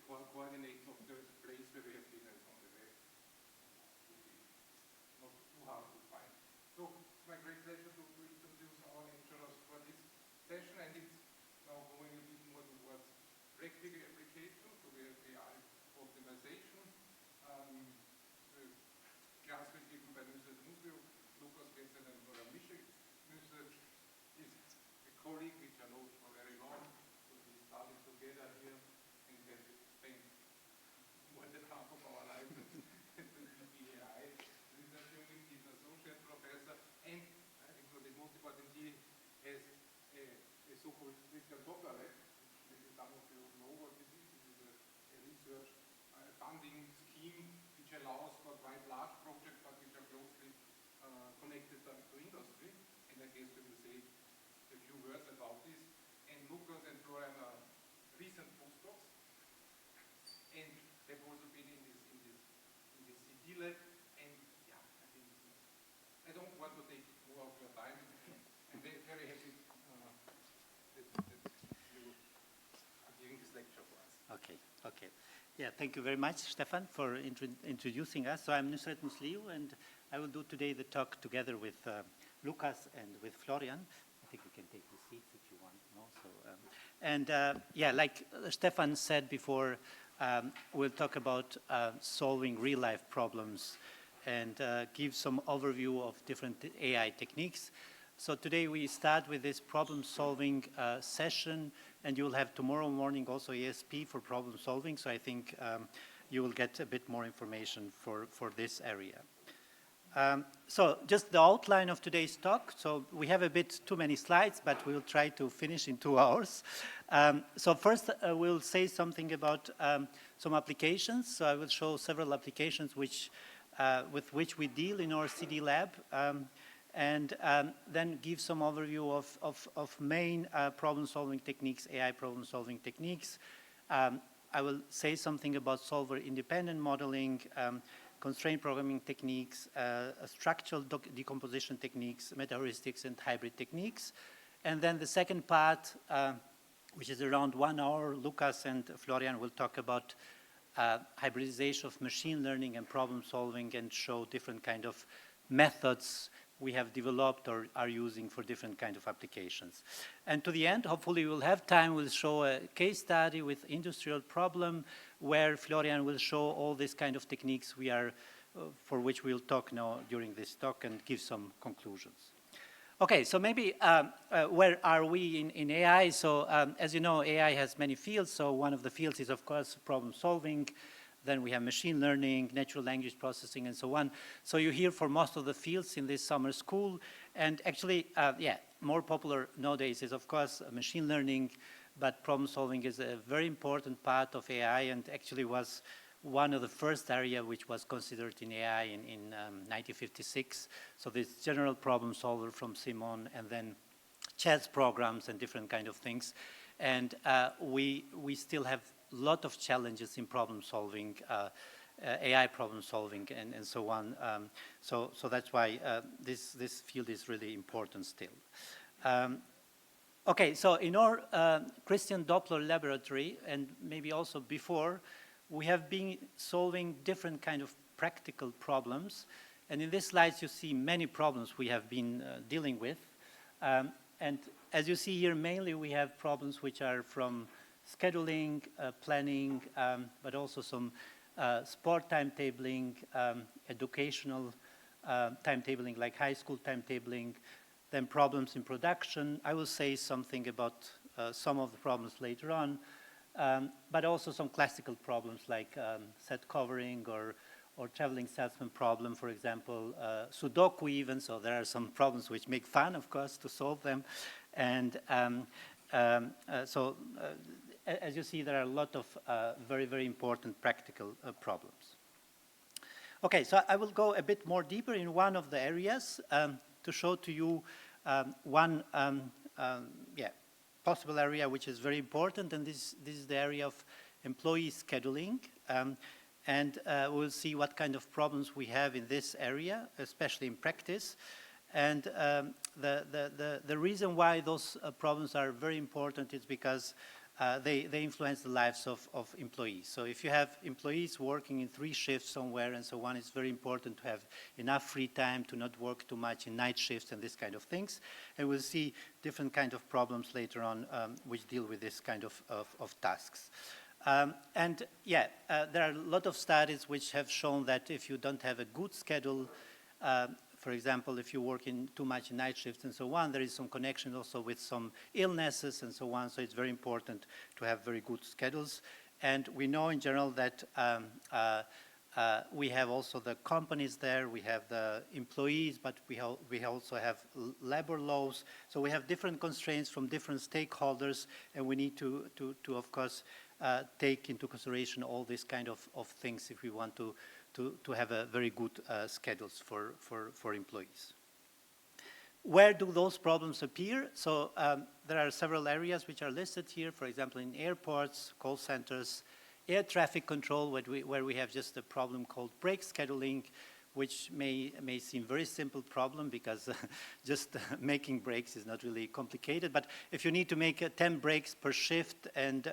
coordinates of the place where we have been on the web. Not too hard to find. So it's my great pleasure to introduce our lecturers for this session, and it's now going a bit more towards practical application. So we have AI optimization. The class will be given by Nysret Musliu, Kletzander, and Florian Mischek. Nysret is a colleague which I know for very long. So we started together here and have spent more than half of our life at the AI research unit. He's an associate professor, and I think what is most important, he has a so-called Christian Doppler lab. Maybe some of you know what this is. This is a research funding scheme which allows for quite large projects but which are closely connected to industry. And I guess we will say a few words about this. And Lucas and Florian are recent postdocs, and they've also been in this CD lab. And yeah, I think I don't want to take more of your time. I'm very, very happy that you are giving this lecture for us. Okay. Yeah, thank you very much, Stefan, for introducing us. So I'm Nysret Musliu, and I will do today the talk together with Lucas and with Florian. I think we can take the seats if you want. No? So, yeah, like Stefan said before, we'll talk about solving real-life problems and give some overview of different AI techniques. So today we start with this problem-solving session, and you will have tomorrow morning also ESP for problem-solving. So I think you will get a bit more information for this area. So just the outline of today's talk. So we have a bit too many slides, but we'll try to finish in 2 hours. So first we'll say something about some applications. So I will show several applications with which we deal in our CD lab. And then give some overview of main problem-solving techniques, AI problem-solving techniques. I will say something about solver-independent modeling, constraint programming techniques, structural decomposition techniques, meta-heuristics, and hybrid techniques. And then the second part, which is around 1 hour, Lucas and Florian will talk about hybridization of machine learning and problem-solving and show different kind of methods we have developed or are using for different kind of applications. And to the end, hopefully we'll have time, we'll show a case study with industrial problem where Florian will show all these kind of techniques for which we'll talk now during this talk and give some conclusions. Okay, so maybe where are we in AI? So as you know, AI has many fields. So one of the fields is of course problem solving. Then we have machine learning, natural language processing, and so on. So you hear for most of the fields in this summer school. And actually, yeah, more popular nowadays is, of course, machine learning, but problem solving is a very important part of AI and actually was one of the first area which was considered in AI in 1956. So this general problem solver from Simon, and then chess programs and different kind of things. And we still have lot of challenges in problem solving, AI problem solving, and so on. So that's why this field is really important still. Okay, so in our Christian Doppler laboratory, and maybe also before, we have been solving different kind of practical problems. And in these slides, you see many problems we have been dealing with. And as you see here, mainly we have problems which are from scheduling, planning, but also some sport timetabling, educational timetabling, like high school timetabling, then problems in production. I will say something about some of the problems later on, but also some classical problems like set covering or traveling salesman problem, for example, Sudoku even. So there are some problems which make fun, of course, to solve them. And as you see, there are a lot of very, very important practical problems. Okay, so I will go a bit more deeper in one of the areas to show to you one possible area which is very important, and this is the area of employee scheduling. And we'll see what kind of problems we have in this area, especially in practice. And the reason why those problems are very important is because they influence the lives of employees. So if you have employees working in 3 shifts somewhere and so on, it's very important to have enough free time to not work too much in night shifts and this kind of things. And we'll see different kind of problems later on which deal with this kind of tasks. And yeah, there are a lot of studies which have shown that if you don't have a good schedule, for example, if you work in too much night shifts and so on, there is some connection also with some illnesses and so on. So it's very important to have very good schedules. And we know in general that we have also the companies there, we have the employees, but we also have labor laws. So we have different constraints from different stakeholders, and we need to of course, take into consideration all these kind of things if we want to have a very good schedules for employees. Where do those problems appear? So there are several areas which are listed here, for example, in airports, call centers, air traffic control, where we have just a problem called break scheduling, which may seem very simple problem because just making breaks is not really complicated. But if you need to make 10 breaks per shift and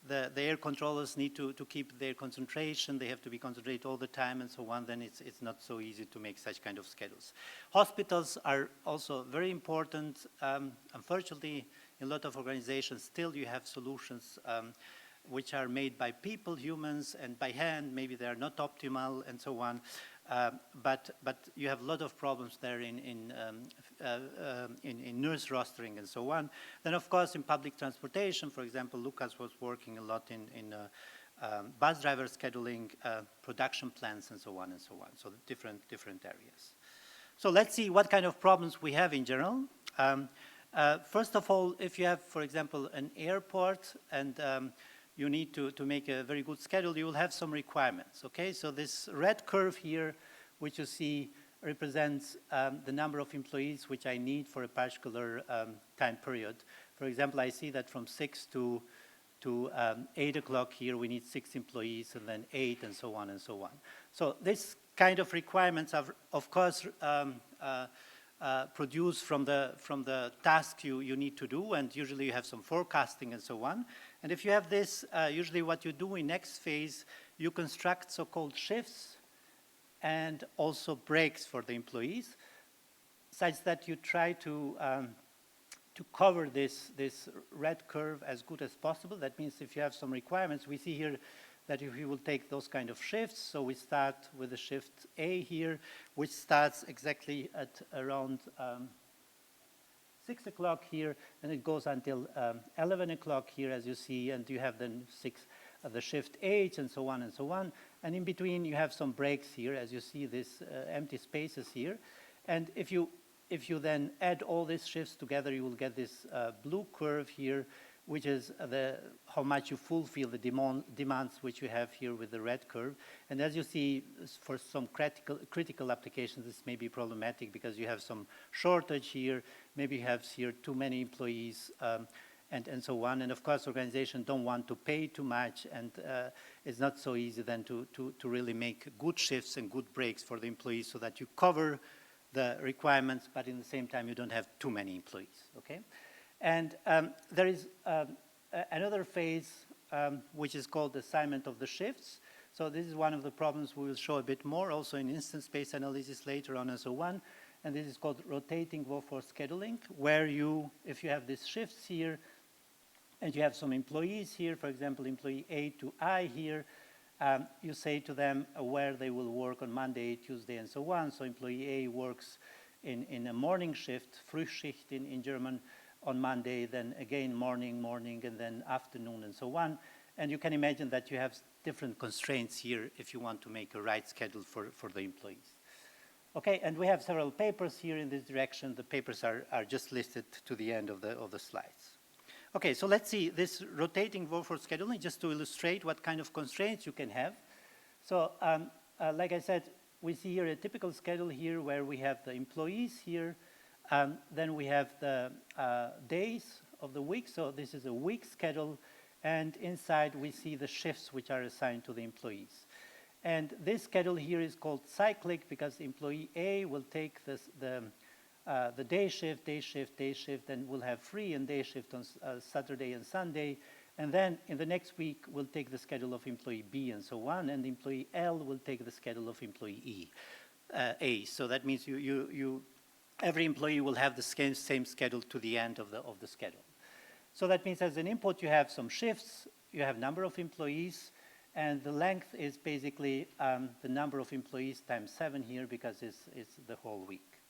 the air controllers need to keep their concentration, they have to be concentrated all the time and so on, then it's not so easy to make such kind of schedules. Hospitals are also very important. Unfortunately, in a lot of organizations, still you have solutions which are made by people, humans, and by hand. Maybe they are not optimal and so on. But you have a lot of problems there in nurse rostering and so on. Then, of course, in public transportation, for example, Lucas was working a lot in bus driver scheduling, production plans, and so on and so on. So different areas. So let's see what kind of problems we have in general. First of all, if you have, for example, an airport and you need to make a very good schedule, you will have some requirements, okay? So this red curve here, which you see, represents the number of employees which I need for a particular time period. For example, I see that from 6 to 8 o'clock here, we need 6 employees, and then 8, and so on and so on. So this kind of requirements are, of course, produced from the task you need to do, and usually you have some forecasting and so on. And if you have this, usually what you do in next phase, you construct so-called shifts and also breaks for the employees, such that you try to cover this red curve as good as possible. That means if you have some requirements, we see here that if you will take those kind of shifts, so we start with the shift A here, which starts exactly at around 6 o'clock here, and it goes until 11 o'clock here, as you see, and you have then the shift H, and so on and so on. And in between, you have some breaks here, as you see, these empty spaces here. And if you then add all these shifts together, you will get this blue curve here, which is how much you fulfill the demands which you have here with the red curve. And as you see, for some critical applications, this may be problematic because you have some shortage here, maybe you have here too many employees, and so on. And of course, organizations don't want to pay too much, and it's not so easy then to really make good shifts and good breaks for the employees so that you cover the requirements, but in the same time, you don't have too many employees, okay? And there is another phase which is called assignment of the shifts. So this is one of the problems we will show a bit more also in instance space analysis later on and so on. And this is called rotating workforce scheduling, where if you have these shifts here and you have some employees here, for example, employee A to I here, you say to them where they will work on Monday, Tuesday, and so on. So employee A works in a morning shift, Frühschicht in German, on Monday, then again morning, and then afternoon, and so on. And you can imagine that you have different constraints here if you want to make a right schedule for the employees. Okay, and we have several papers here in this direction. The papers are just listed to the end of the slides. Okay, so let's see this rotating workforce scheduling, just to illustrate what kind of constraints you can have. So, like I said, we see here a typical schedule here where we have the employees here. Then we have the days of the week. So this is a week schedule. And inside we see the shifts which are assigned to the employees. And this schedule here is called cyclic because employee A will take the day shift, and will have free and day shift on Saturday and Sunday. And then in the next week, we'll take the schedule of employee B and so on, and employee L will take the schedule of employee A. So that means every employee will have the same schedule to the end of the schedule. So that means as an input, you have some shifts, you have number of employees, and the length is basically the number of employees times 7 here because it's the whole week.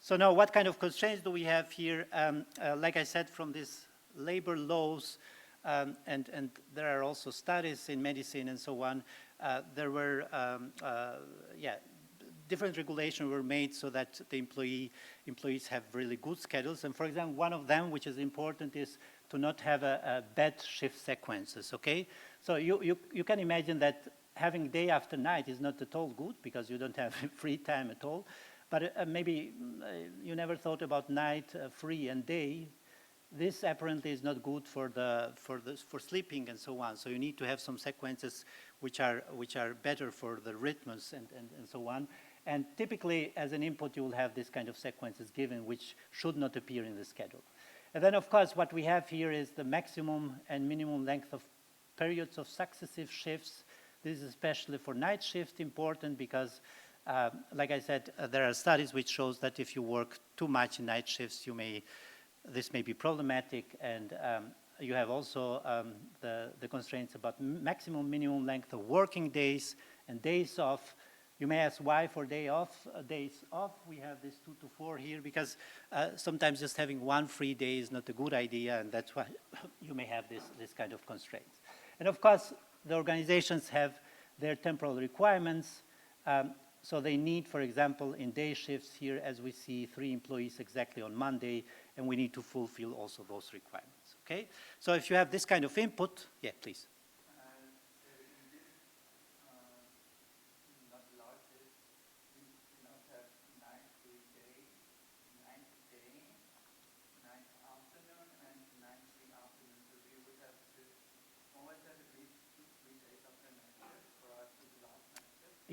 So now what kind of constraints do we have here? Like I said, from these labor laws, and there are also studies in medicine and so on, there were, different regulations were made so that the employees have really good schedules. And for example, one of them, which is important, is to not have a bad shift sequences, okay? So you can imagine that having day after night is not at all good because you don't have free time at all. But maybe you never thought about night, free, and day. This apparently is not good for sleeping and so on. So you need to have some sequences which are better for the rhythms and so on. And typically, as an input, you will have this kind of sequences given, which should not appear in the schedule. And then, of course, what we have here is the maximum and minimum length of periods of successive shifts. This is especially for night shift important because, like I said, there are studies which shows that if you work too much in night shifts, this may be problematic, and you have also the constraints about maximum, minimum length of working days and days off. You may ask why for days off. We have this 2 to 4 here because sometimes just having one free day is not a good idea, and that's why you may have this kind of constraints. And of course, the organizations have their temporal requirements. So they need, for example, in day shifts here, as we see, 3 employees exactly on Monday, and we need to fulfill also those requirements, okay? So if you have this kind of input, yeah, please.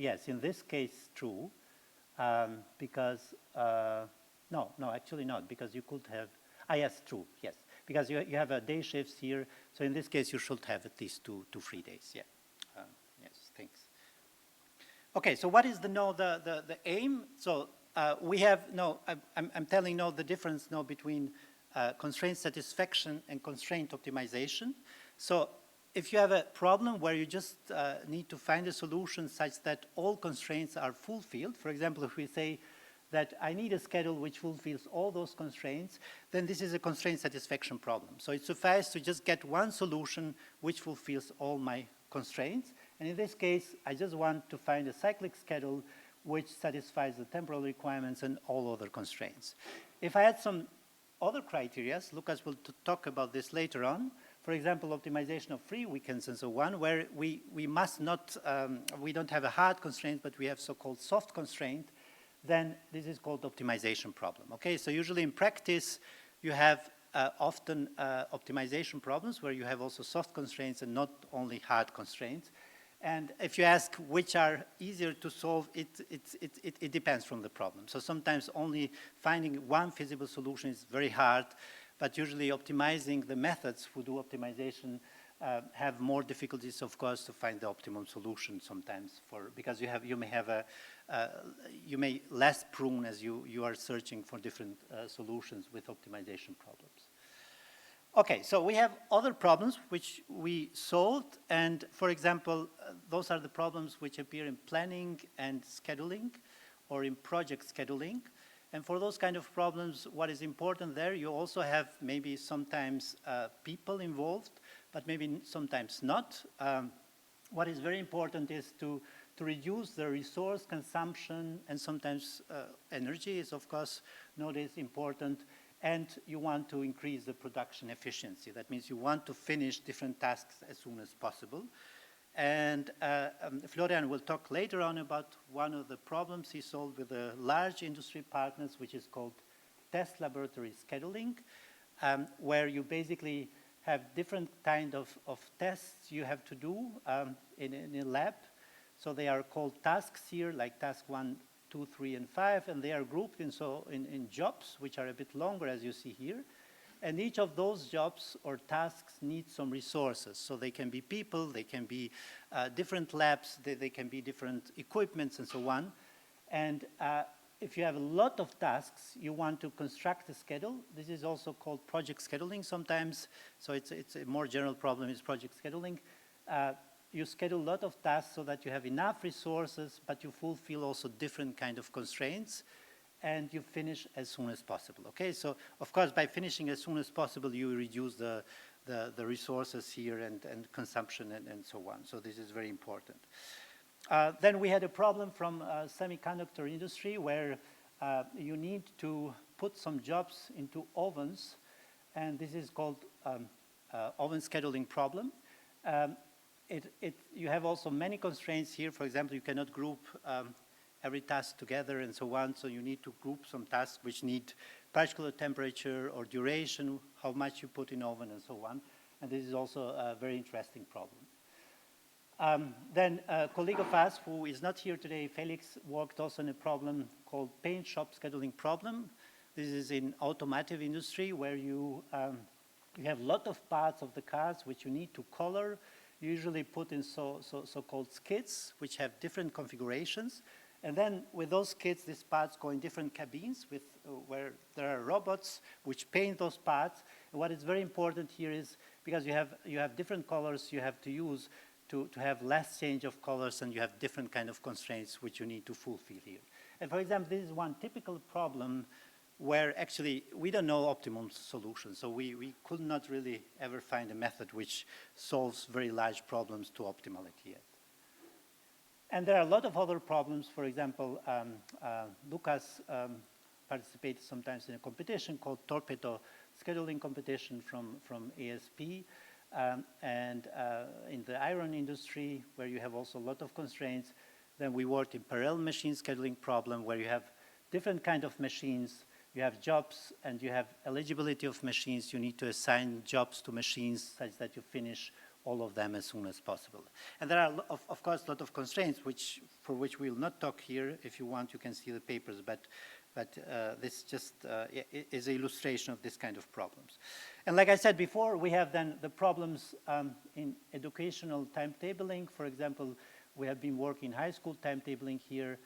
Yes, in this case, true, because, no, actually not, because you could have, yes, true, yes, because you have a day shifts here, so in this case, you should have at least two free days, yeah, yes, thanks. Okay, so what is the aim? So we have, I'm telling now the difference now between constraint satisfaction and constraint optimization. So if you have a problem where you just need to find a solution such that all constraints are fulfilled, for example, if we say that I need a schedule which fulfills all those constraints, then this is a constraint satisfaction problem. So it suffices to just get one solution which fulfills all my constraints. And in this case, I just want to find a cyclic schedule which satisfies the temporal requirements and all other constraints. If I had some other criteria, Lucas will talk about this later on, for example, optimization of free weekends and so on, where we must not, we don't have a hard constraint, but we have so-called soft constraint, then this is called optimization problem, okay? So usually in practice, you have often optimization problems where you have also soft constraints and not only hard constraints. And if you ask which are easier to solve, it depends from the problem. So sometimes only finding one feasible solution is very hard, but usually optimizing the methods who do optimization have more difficulties, of course, to find the optimum solution sometimes because you may less prune as you are searching for different solutions with optimization problems. Okay, so we have other problems which we solved, and for example, those are the problems which appear in planning and scheduling or in project scheduling. And for those kind of problems, what is important there, you also have maybe sometimes people involved, but maybe sometimes not. What is very important is to reduce the resource consumption, and sometimes energy is, of course, nowadays important, and you want to increase the production efficiency. That means you want to finish different tasks as soon as possible. And Florian will talk later on about one of the problems he solved with the large industry partners, which is called test laboratory scheduling, where you basically have different kind of tests you have to do in a lab. So they are called tasks here, like task 1, 2, 3, and 5, and they are grouped in jobs, which are a bit longer, as you see here. And each of those jobs or tasks need some resources. So they can be people, they can be different labs, they can be different equipments and so on. And if you have a lot of tasks, you want to construct a schedule. This is also called project scheduling sometimes. So it's a more general problem is project scheduling. You schedule a lot of tasks so that you have enough resources, but you fulfill also different kind of constraints, and you finish as soon as possible, okay? So, of course, by finishing as soon as possible, you reduce the resources here and consumption and so on. So this is very important. Then we had a problem from semiconductor industry where you need to put some jobs into ovens, and this is called oven scheduling problem. You have also many constraints here. For example, you cannot group every task together and so on, so you need to group some tasks which need particular temperature or duration, how much you put in oven and so on. And this is also a very interesting problem. Then a colleague of us who is not here today, Felix, worked also on a problem called paint shop scheduling problem. This is in automotive industry where you have a lot of parts of the cars which you need to color, usually put in so-called skids, which have different configurations. And then with those skids, these parts go in different cabins where there are robots which paint those parts. And what is very important here is because you have different colors you have to use to have less change of colors, and you have different kind of constraints which you need to fulfill here. And for example, this is one typical problem where actually we don't know optimum solutions. So we could not really ever find a method which solves very large problems to optimality yet. And there are a lot of other problems. For example, Lucas participated sometimes in a competition called Torpedo Scheduling Competition from ASP. And in the iron industry, where you have also a lot of constraints. Then we worked in parallel machine scheduling problem where you have different kind of machines. You have jobs and you have eligibility of machines. You need to assign jobs to machines such that you finish all of them as soon as possible. And there are, of course, a lot of constraints for which we will not talk here. If you want, you can see the papers, but this just is an illustration of this kind of problems. And like I said before, we have then the problems in educational timetabling. For example, we have been working high school timetabling here,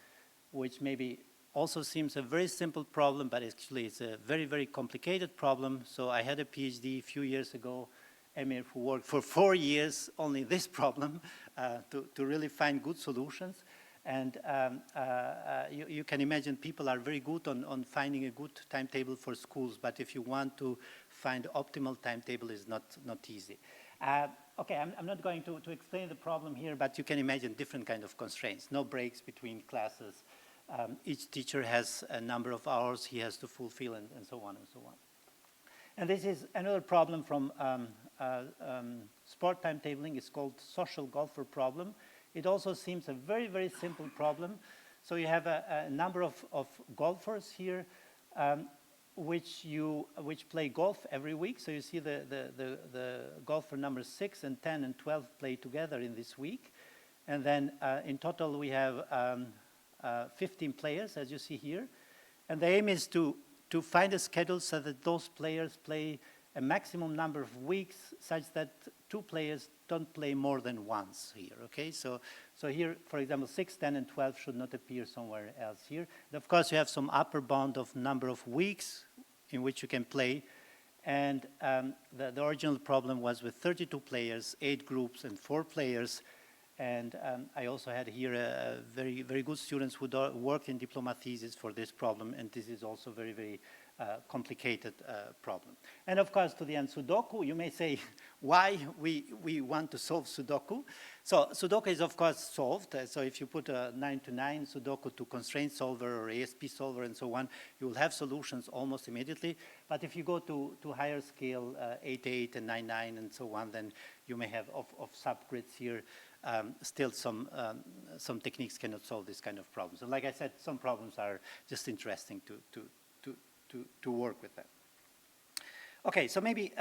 which maybe also seems a very simple problem, but actually it's a very, very complicated problem. So I had a PhD a few years ago, Emir, who worked for 4 years only this problem to really find good solutions. And you can imagine people are very good on finding a good timetable for schools, but if you want to find optimal timetable, is not easy. Okay, I'm not going to explain the problem here, but you can imagine different kind of constraints. No breaks between classes. Each teacher has a number of hours he has to fulfill, and so on and so on. And this is another problem from sport timetabling. It's called social golfer problem. It also seems a very, very simple problem. So you have a number of golfers here which play golf every week. So you see the golfer numbers 6 and 10 and 12 play together in this week. And then in total we have 15 players, as you see here. And the aim is to find a schedule so that those players play a maximum number of weeks such that 2 players don't play more than once here, okay? So here, for example, 6, 10, and 12 should not appear somewhere else here. And of course, you have some upper bound of number of weeks in which you can play. And the original problem was with 32 players, 8 groups, and 4 players. And I also had here very, very good students who worked in diploma thesis for this problem, and this is also very, very complicated problem. And of course, to the end, Sudoku, you may say, why we want to solve Sudoku? So Sudoku is, of course, solved. So if you put a 9-to-9 Sudoku to constraint solver or ASP solver and so on, you will have solutions almost immediately. But if you go to higher scale, 8-8 and 9-9 and so on, then you may have of subgrids here. Still some techniques cannot solve this kind of problems. And like I said, some problems are just interesting to work with them. Okay, so maybe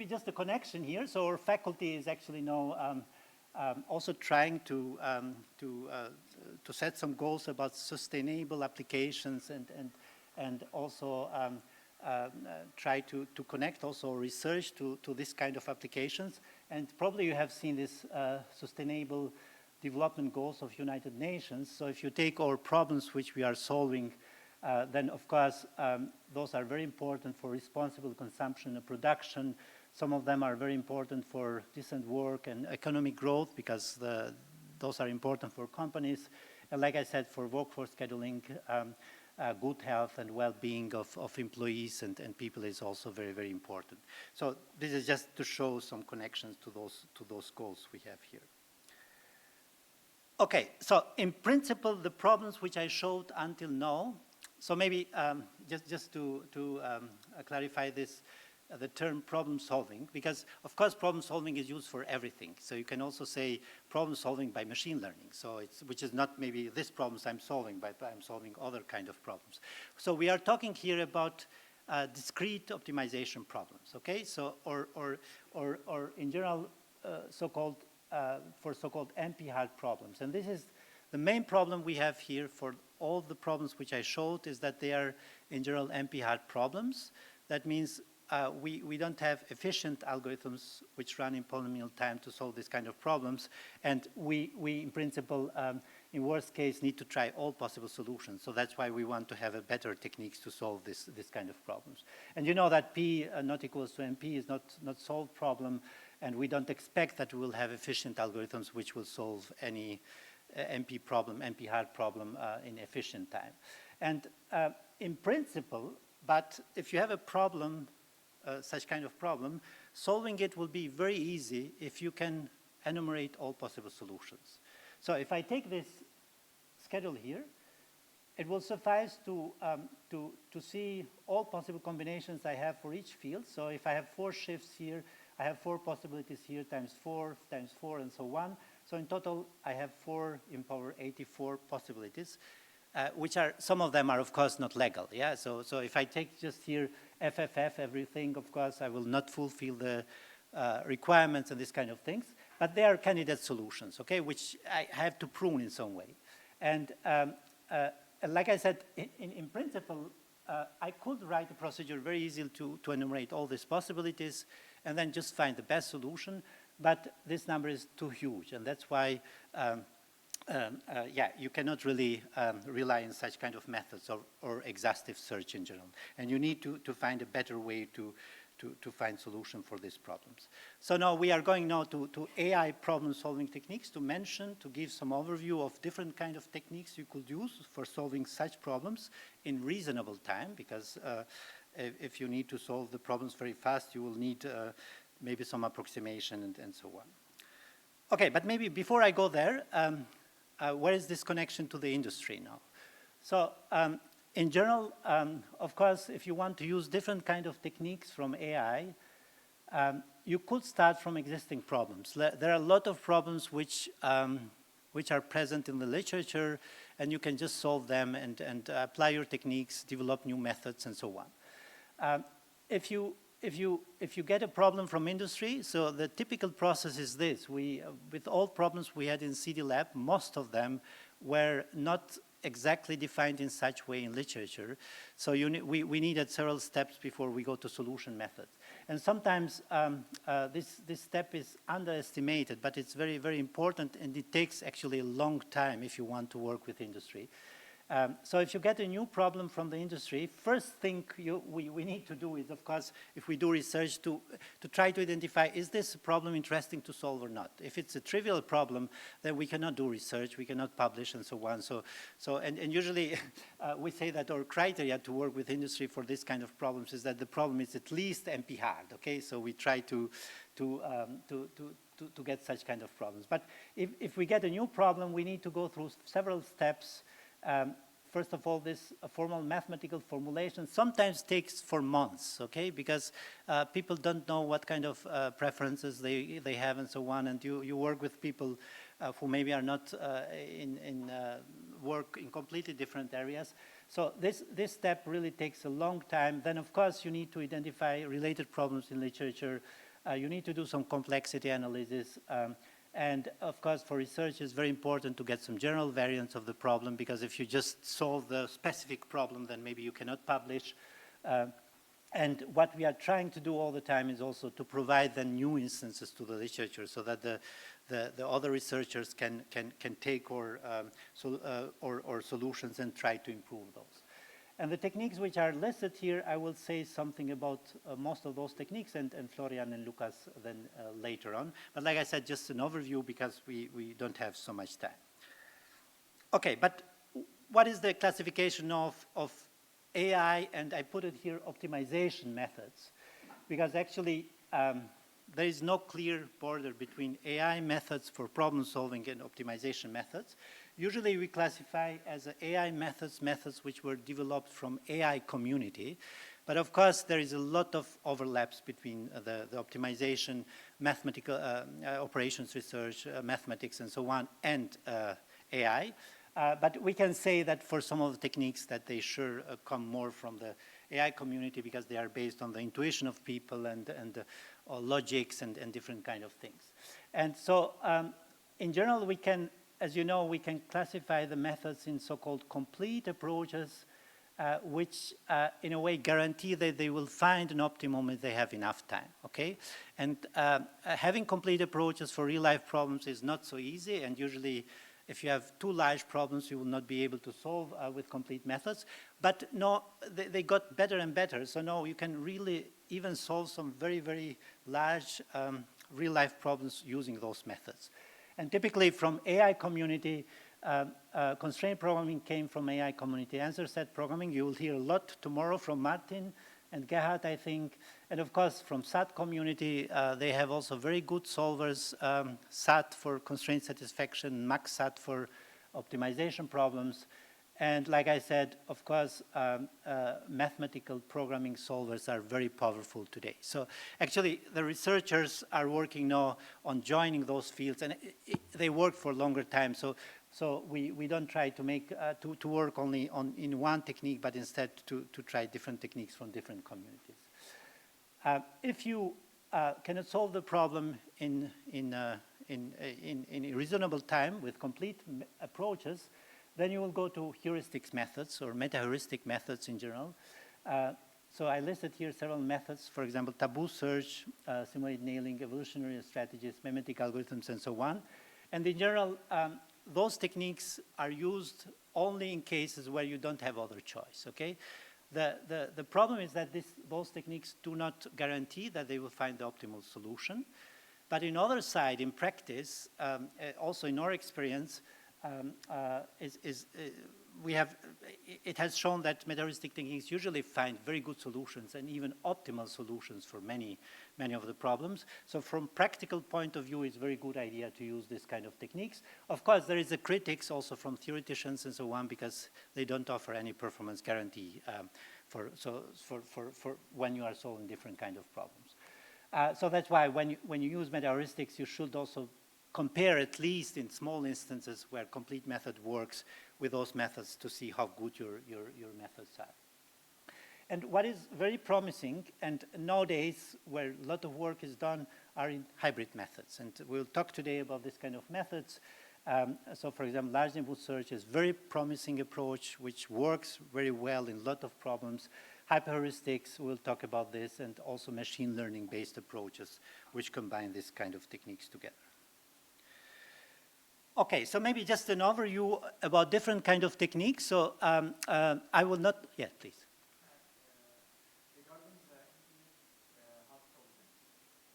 just a connection here. So our faculty is actually now also trying to set some goals about sustainable applications and also try to connect also research to this kind of applications. And probably you have seen this Sustainable Development Goals of United Nations. So if you take our problems which we are solving, then of course those are very important for responsible consumption and production. Some of them are very important for decent work and economic growth, because those are important for companies. And like I said, for workforce scheduling, good health and well-being of employees and people is also very, very important. So this is just to show some connections to those goals we have here. Okay, so in principle, the problems which I showed until now, so maybe just to clarify this, the term problem solving, because of course problem solving is used for everything. So you can also say problem solving by machine learning. So which is not maybe this problems I'm solving, but I'm solving other kind of problems. So we are talking here about discrete optimization problems, okay? So or in general so-called for so-called NP-hard problems. And this is the main problem we have here for all the problems which I showed, is that they are in general NP-hard problems. That means we don't have efficient algorithms which run in polynomial time to solve this kind of problems. And we in principle, in worst case, need to try all possible solutions. So that's why we want to have a better techniques to solve this kind of problems. And you know that P not equals to NP is not solved problem, and we don't expect that we will have efficient algorithms which will solve any NP problem, NP hard problem in efficient time. And in principle, but if you have a problem, such kind of problem, solving it will be very easy if you can enumerate all possible solutions. So if I take this schedule here, it will suffice to see all possible combinations I have for each field. So if I have 4 shifts here, I have 4 possibilities here times 4, and so on. So in total, I have 4 in power 84 possibilities, which are, some of them are of course not legal, yeah? So if I take just here FFF, everything, of course, I will not fulfill the requirements and this kind of things, but they are candidate solutions, okay, which I have to prune in some way. And like I said, in principle, I could write a procedure very easily to enumerate all these possibilities and then just find the best solution, but this number is too huge, and that's why yeah, you cannot really rely on such kind of methods or exhaustive search in general. And you need to find a better way to find solution for these problems. So now we are going now to AI problem solving techniques to give some overview of different kind of techniques you could use for solving such problems in reasonable time, because if you need to solve the problems very fast, you will need maybe some approximation and so on. Okay, but maybe before I go there, where is this connection to the industry now? So in general, of course, if you want to use different kind of techniques from AI, you could start from existing problems. There are a lot of problems which are present in the literature, and you can just solve them and apply your techniques, develop new methods, and so on. If you get a problem from industry, so the typical process is this. With all problems we had in CD Lab, most of them were not exactly defined in such way in literature. So we needed several steps before we go to solution methods. And sometimes this step is underestimated, but it's very, very important, and it takes actually a long time if you want to work with industry. So if you get a new problem from the industry, first thing we need to do is, of course, if we do research, to try to identify, is this problem interesting to solve or not? If it's a trivial problem, then we cannot do research, we cannot publish, and so on. And usually we say that our criteria to work with industry for this kind of problems is that the problem is at least NP hard, okay? So we try to get such kind of problems. But if we get a new problem, we need to go through several steps. First of all, this formal mathematical formulation sometimes takes for months, okay? Because people don't know what kind of preferences they have and so on, and you work with people who maybe are not work in completely different areas. So this step really takes a long time. Then, of course, you need to identify related problems in literature. You need to do some complexity analysis. And of course, for research, it's very important to get some general variants of the problem, because if you just solve the specific problem, then maybe you cannot publish. And what we are trying to do all the time is also to provide the new instances to the literature so that the other researchers can take or solutions and try to improve those. And the techniques which are listed here, I will say something about most of those techniques, and Florian and Lucas then later on. But like I said, just an overview because we don't have so much time. Okay, but what is the classification of AI, and I put it here, optimization methods, because actually there is no clear border between AI methods for problem solving and optimization methods. Usually we classify as AI methods which were developed from AI community, but of course there is a lot of overlaps between the optimization, mathematical operations research, mathematics and so on, and AI. But we can say that for some of the techniques that they sure come more from the AI community because they are based on the intuition of people and logics and different kind of things. And so in general, we can, as you know, we can classify the methods in so-called complete approaches, which in a way guarantee that they will find an optimum if they have enough time, okay? And having complete approaches for real-life problems is not so easy, and usually if you have too large problems, you will not be able to solve with complete methods. But no, they got better and better. So now you can really even solve some very, very large real-life problems using those methods. And typically from AI community, constraint programming came from AI community. Answer set programming, you will hear a lot tomorrow from Martin and Gerhard, I think. And of course, from SAT community, they have also very good solvers, SAT for constraint satisfaction, MaxSAT for optimization problems. And like I said, of course, mathematical programming solvers are very powerful today. So actually, the researchers are working now on joining those fields, and they work for a longer time. So we don't try to make to work only in one technique, but instead to try different techniques from different communities. If you cannot solve the problem in a reasonable time with complete approaches, then you will go to heuristics methods or meta-heuristic methods in general. So I listed here several methods, for example, taboo search, simulate nailing, evolutionary strategies, mimetic algorithms, and so on. And in general, those techniques are used only in cases where you don't have other choice, okay? The problem is that those techniques do not guarantee that they will find the optimal solution. But in other side, in practice, also in our experience, it has shown that meta-heuristic techniques usually find very good solutions and even optimal solutions for many of the problems. So from practical point of view, it's a very good idea to use this kind of techniques. Of course, there is a critics also from theoreticians and so on because they don't offer any performance guarantee for when you are solving different kind of problems. So that's why when you use meta-heuristics, you should also compare at least in small instances where complete method works with those methods to see how good your methods are. And what is very promising, and nowadays where a lot of work is done, are in hybrid methods. And we'll talk today about this kind of methods. So for example, large input search is a very promising approach which works very well in a lot of problems. Hyperheuristics, we'll talk about this, and also machine learning based approaches which combine this kind of techniques together. Okay, so maybe just an overview about different kind of techniques. So I will not, yeah, please. Regarding the hard problem,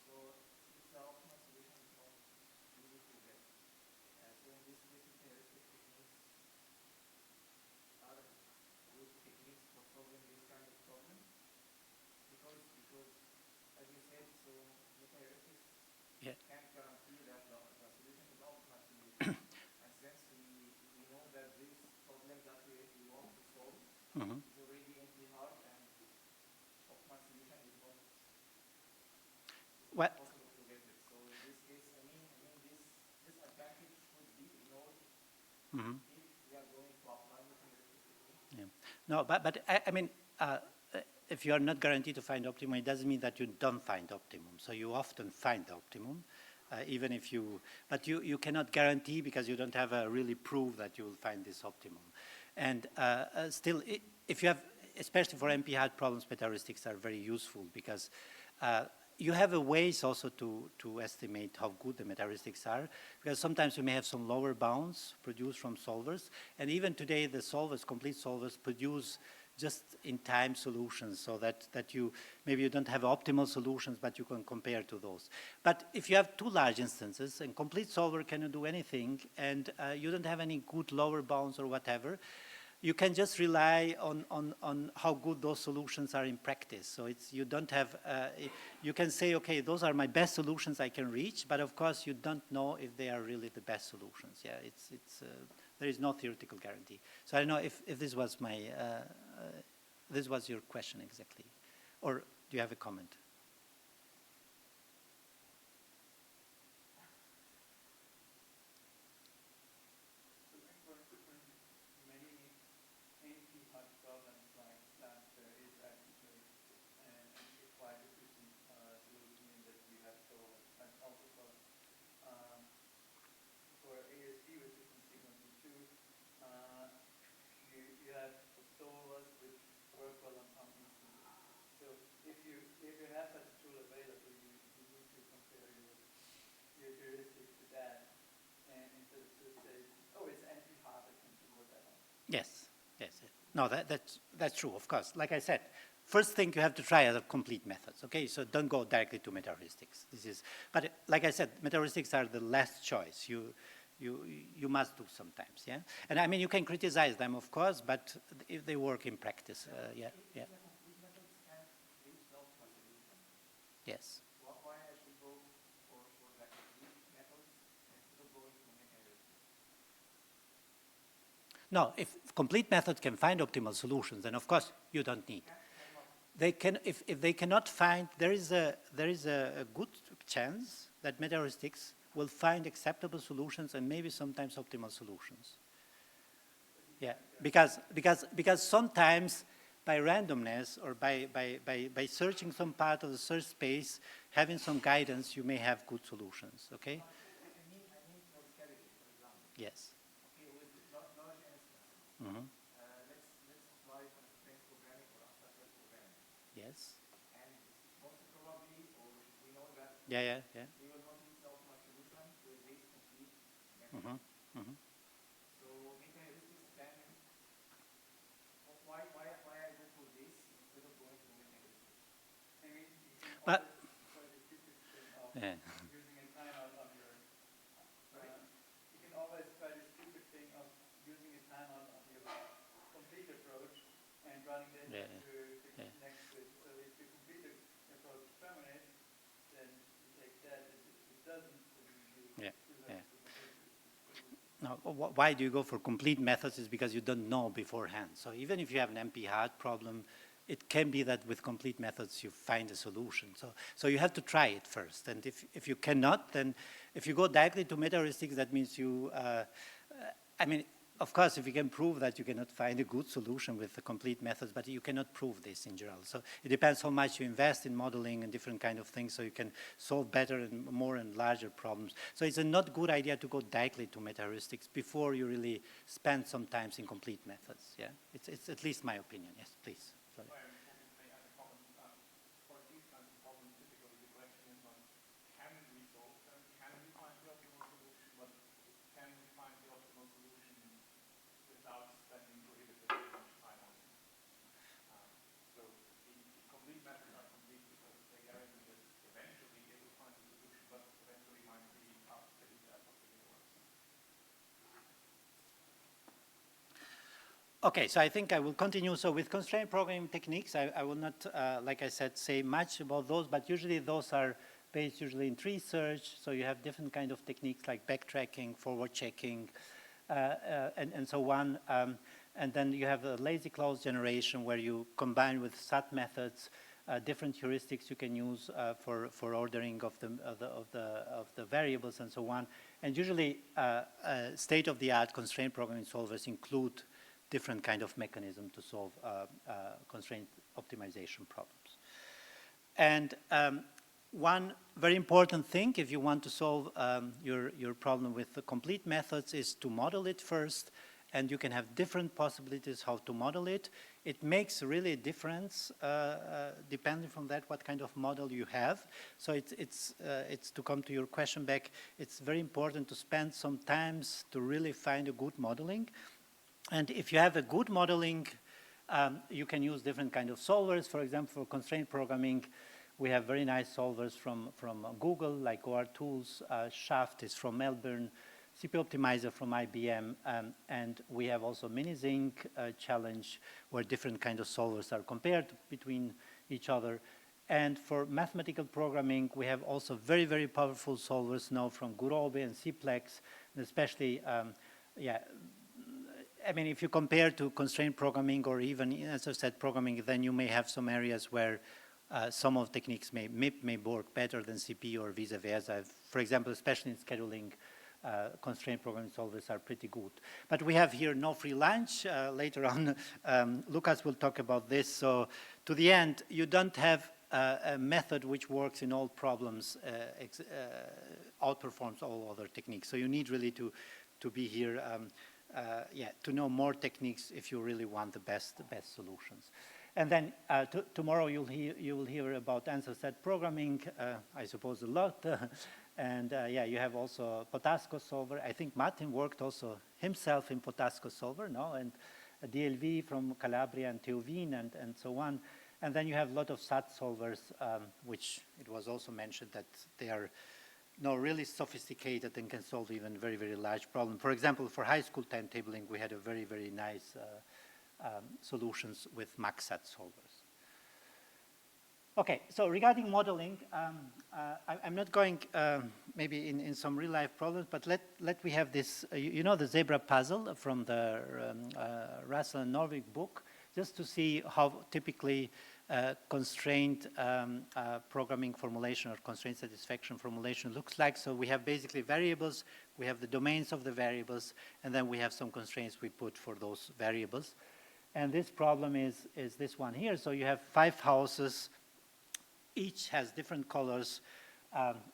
so if the optimal solution is not easy to get, so in this case, heuristic techniques are good techniques for solving this kind of problem, because as you said, so meta-heuristics can't guarantee that the solution is optimal solution. And since we know that this problem that we want to solve is already empty hard, and optimal solution is not possible to get it. So in this case, I mean this advantage should be ignored if we are going to apply meta-heuristic techniques. Yeah. No, but I mean, if you are not guaranteed to find optimum, it doesn't mean that you don't find optimum. So you often find optimum, even if but you cannot guarantee because you don't have really proof that you will find this optimum. And still, if you have, especially for NP-hard problems, meta heuristics are very useful because you have a ways also to estimate how good the meta heuristics are, because sometimes you may have some lower bounds produced from solvers, and even today the solvers, complete solvers, produce just-in-time solutions, so that maybe you don't have optimal solutions, but you can compare to those. But if you have too large instances, and complete solver cannot do anything, and you don't have any good lower bounds or whatever, you can just rely on how good those solutions are in practice. So you don't have, you can say, okay, those are my best solutions I can reach, but of course you don't know if they are really the best solutions. Yeah, there is no theoretical guarantee. So I don't know if this was this was your question exactly, or do you have a comment? Yes, yes. No, that's true, of course. Like I said, first thing you have to try are complete methods, okay? So don't go directly to meta heuristics. But like I said, meta heuristics are the last choice. You must do sometimes, yeah? And I mean, you can criticize them, of course, but if they work in practice, yeah. Yes. Why I should go for the complete methods instead of going to meta heuristics? No, if complete method can find optimal solutions, then of course you don't need. They can, if they cannot find, there is a good chance that meta heuristics will find acceptable solutions and maybe sometimes optimal solutions. Yeah, because sometimes by randomness or by searching some part of the search space, having some guidance, you may have good solutions, okay? I mean prosperity, for example. Yes. Okay, with large instances. Mm-hmm. Let's apply constraint programming or unstructured programming. Yes. And most probably, or we know that Yeah. we will not reach the optimal solution with this complete method. Mm-hmm. Mm-hmm. So meta heuristics can, why I go for this instead of going to meta heuristics? I mean, you can But, always try the stupid thing of yeah. using a timeout on your, you can always try the stupid thing of using a timeout on your complete approach and running that Yeah, to yeah. next switch. So if the complete approach terminates, then you take that. If it doesn't, then you Yeah, choose yeah. the complete. Now, why do you go for complete methods is because you don't know beforehand. So even if you have an NP-hard problem, it can be that with complete methods you find a solution. So you have to try it first. And if you cannot, then if you go directly to meta heuristics, that means you, I mean, of course, if you can prove that you cannot find a good solution with the complete methods, but you cannot prove this in general. So it depends how much you invest in modeling and different kind of things so you can solve better and more and larger problems. So it's a not good idea to go directly to meta heuristics before you really spend some time in complete methods. Yeah, it's at least my opinion. Yes, please. Sorry. For these kinds of problems, typically the question is not, can we solve them? Can we find the optimal solution? But can we find the optimal solution without spending prohibitively much time on it? So the complete methods are complete because they guarantee that eventually it will find the solution, but eventually might be after the works. Okay, so I think I will continue. So with constraint programming techniques, I will not, like I said, say much about those, but usually those are based usually in tree search. So you have different kind of techniques like backtracking, forward checking, and so on. And then you have a lazy clause generation where you combine with SAT methods, different heuristics you can use for ordering of the variables and so on. And usually state-of-the-art constraint programming solvers include different kind of mechanism to solve constraint optimization problems. And one very important thing if you want to solve your problem with the complete methods is to model it first, and you can have different possibilities how to model it. it makes really a difference depending from that what kind of model you have. So it's to come to your question back, it's very important to spend some time to really find a good modeling. And if you have a good modeling, you can use different kind of solvers. For example, for constraint programming, we have very nice solvers from Google, like OR Tools. Shaft is from Melbourne, CPU Optimizer from IBM, and we have also MiniZinc challenge, where different kind of solvers are compared between each other. And for mathematical programming, we have also very, very powerful solvers now from Gurobi and Cplex, and especially, yeah, I mean, if you compare to constraint programming or even, as I said, programming, then you may have some areas where some of techniques may work better than CP or vice versa. For example, especially in scheduling, constraint programming solvers are pretty good. But we have here no free lunch. Later on, Lucas will talk about this. So to the end, you don't have a method which works in all problems, outperforms all other techniques. So you need really to be here, yeah, to know more techniques if you really want the best solutions. And then tomorrow you will hear about answer set programming, I suppose a lot. And yeah, you have also Potasco solver. I think Martin worked also himself in Potasco solver, no? And DLV from Calabria and Teuvin and so on. And then you have a lot of SAT solvers, which it was also mentioned that they are really sophisticated and can solve even very, very large problems. For example, for high school timetabling, we had a very, very nice solutions with MaxSat solvers. Okay, so regarding modeling, I'm not going maybe in some real life problems, but let we have this, you know, the zebra puzzle from the Russell and Norvig book, just to see how typically constraint programming formulation or constraint satisfaction formulation looks like. So we have basically variables, we have the domains of the variables, and then we have some constraints we put for those variables. And this problem is this one here. So you have 5 houses, each has different colors,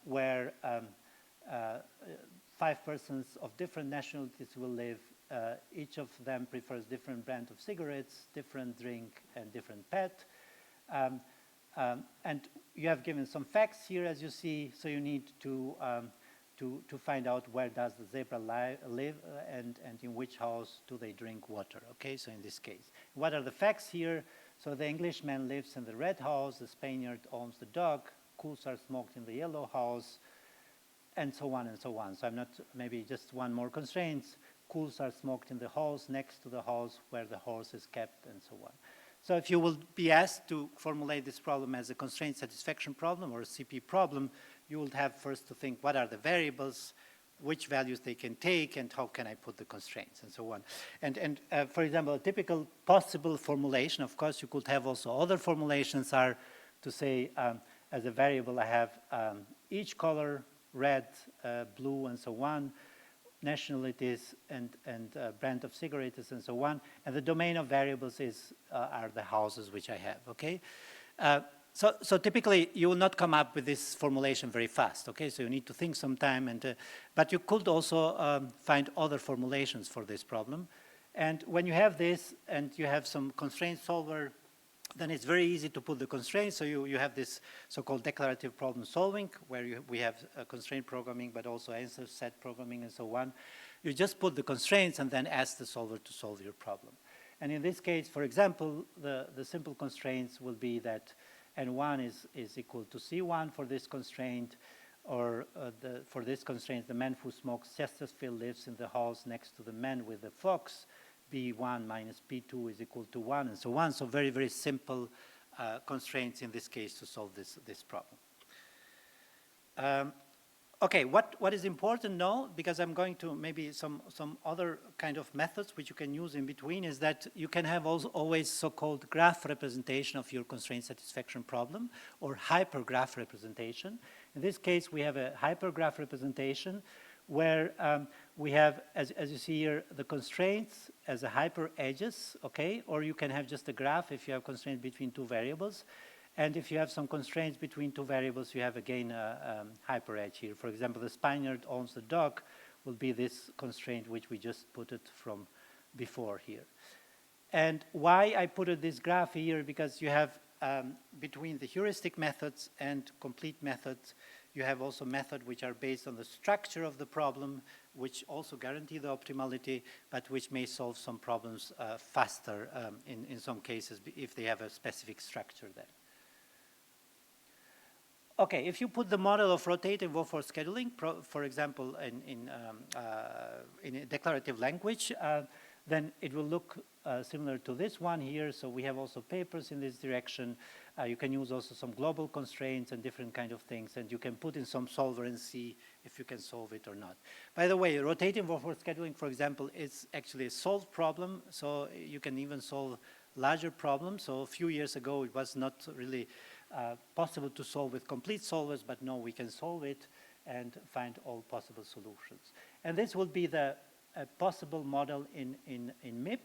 where 5 persons of different nationalities will live. Each of them prefers different brand of cigarettes, different drink, and different pet. And you have given some facts here, as you see, so you need to find out where does the zebra live and in which house do they drink water, okay, so in this case. What are the facts here? So the Englishman lives in the red house, the Spaniard owns the dog, cools are smoked in the yellow house, and so on and so on. So I'm not, maybe just one more constraint. Cools are smoked in the house next to the house where the horse is kept, and so on. So if you will be asked to formulate this problem as a constraint satisfaction problem or a CP problem, you will have first to think what are the variables, which values they can take, and how can I put the constraints, and so on. And for example, a typical possible formulation, of course, you could have also other formulations, are to say as a variable I have each color, red, blue, and so on, nationalities and brand of cigarettes and so on, and the domain of variables are the houses which I have, okay? So typically you will not come up with this formulation very fast, okay? So you need to think some time, and but you could also find other formulations for this problem. And when you have this and you have some constraint solver, then it's very easy to put the constraints. So you have this so-called declarative problem solving, where we have constraint programming, but also answer set programming and so on. You just put the constraints and then ask the solver to solve your problem. And in this case, for example, the simple constraints will be that N1 is equal to C1 for this constraint, or for this constraint, the man who smokes Chesterfield lives in the house next to the man with the fox. B1 minus P2 is equal to 1, and so on. So very, very simple constraints in this case to solve this problem. Okay, what is important now, because I'm going to maybe some other kind of methods which you can use in between, is that you can have also always so-called graph representation of your constraint satisfaction problem, or hypergraph representation. In this case, we have a hypergraph representation where we have, as you see here, the constraints as a hyper edges, okay? Or you can have just a graph if you have constraints between 2 variables. And if you have some constraints between 2 variables, you have again a hyper edge here. For example, the Spaniard owns the dog will be this constraint which we just put it from before here. And why I put this graph here, because you have between the heuristic methods and complete methods, you have also methods which are based on the structure of the problem, which also guarantee the optimality, but which may solve some problems faster in some cases if they have a specific structure there. Okay, if you put the model of rotative Woforth scheduling, for example, in a declarative language, then it will look similar to this one here. So we have also papers in this direction. You can use also some global constraints and different kind of things, and you can put in some solver and see if you can solve it or not. By the way, rotative Woforth scheduling, for example, is actually a solved problem, so you can even solve larger problems. So a few years ago, it was not really possible to solve with complete solvers, but now we can solve it and find all possible solutions. And this will be the possible model in MIP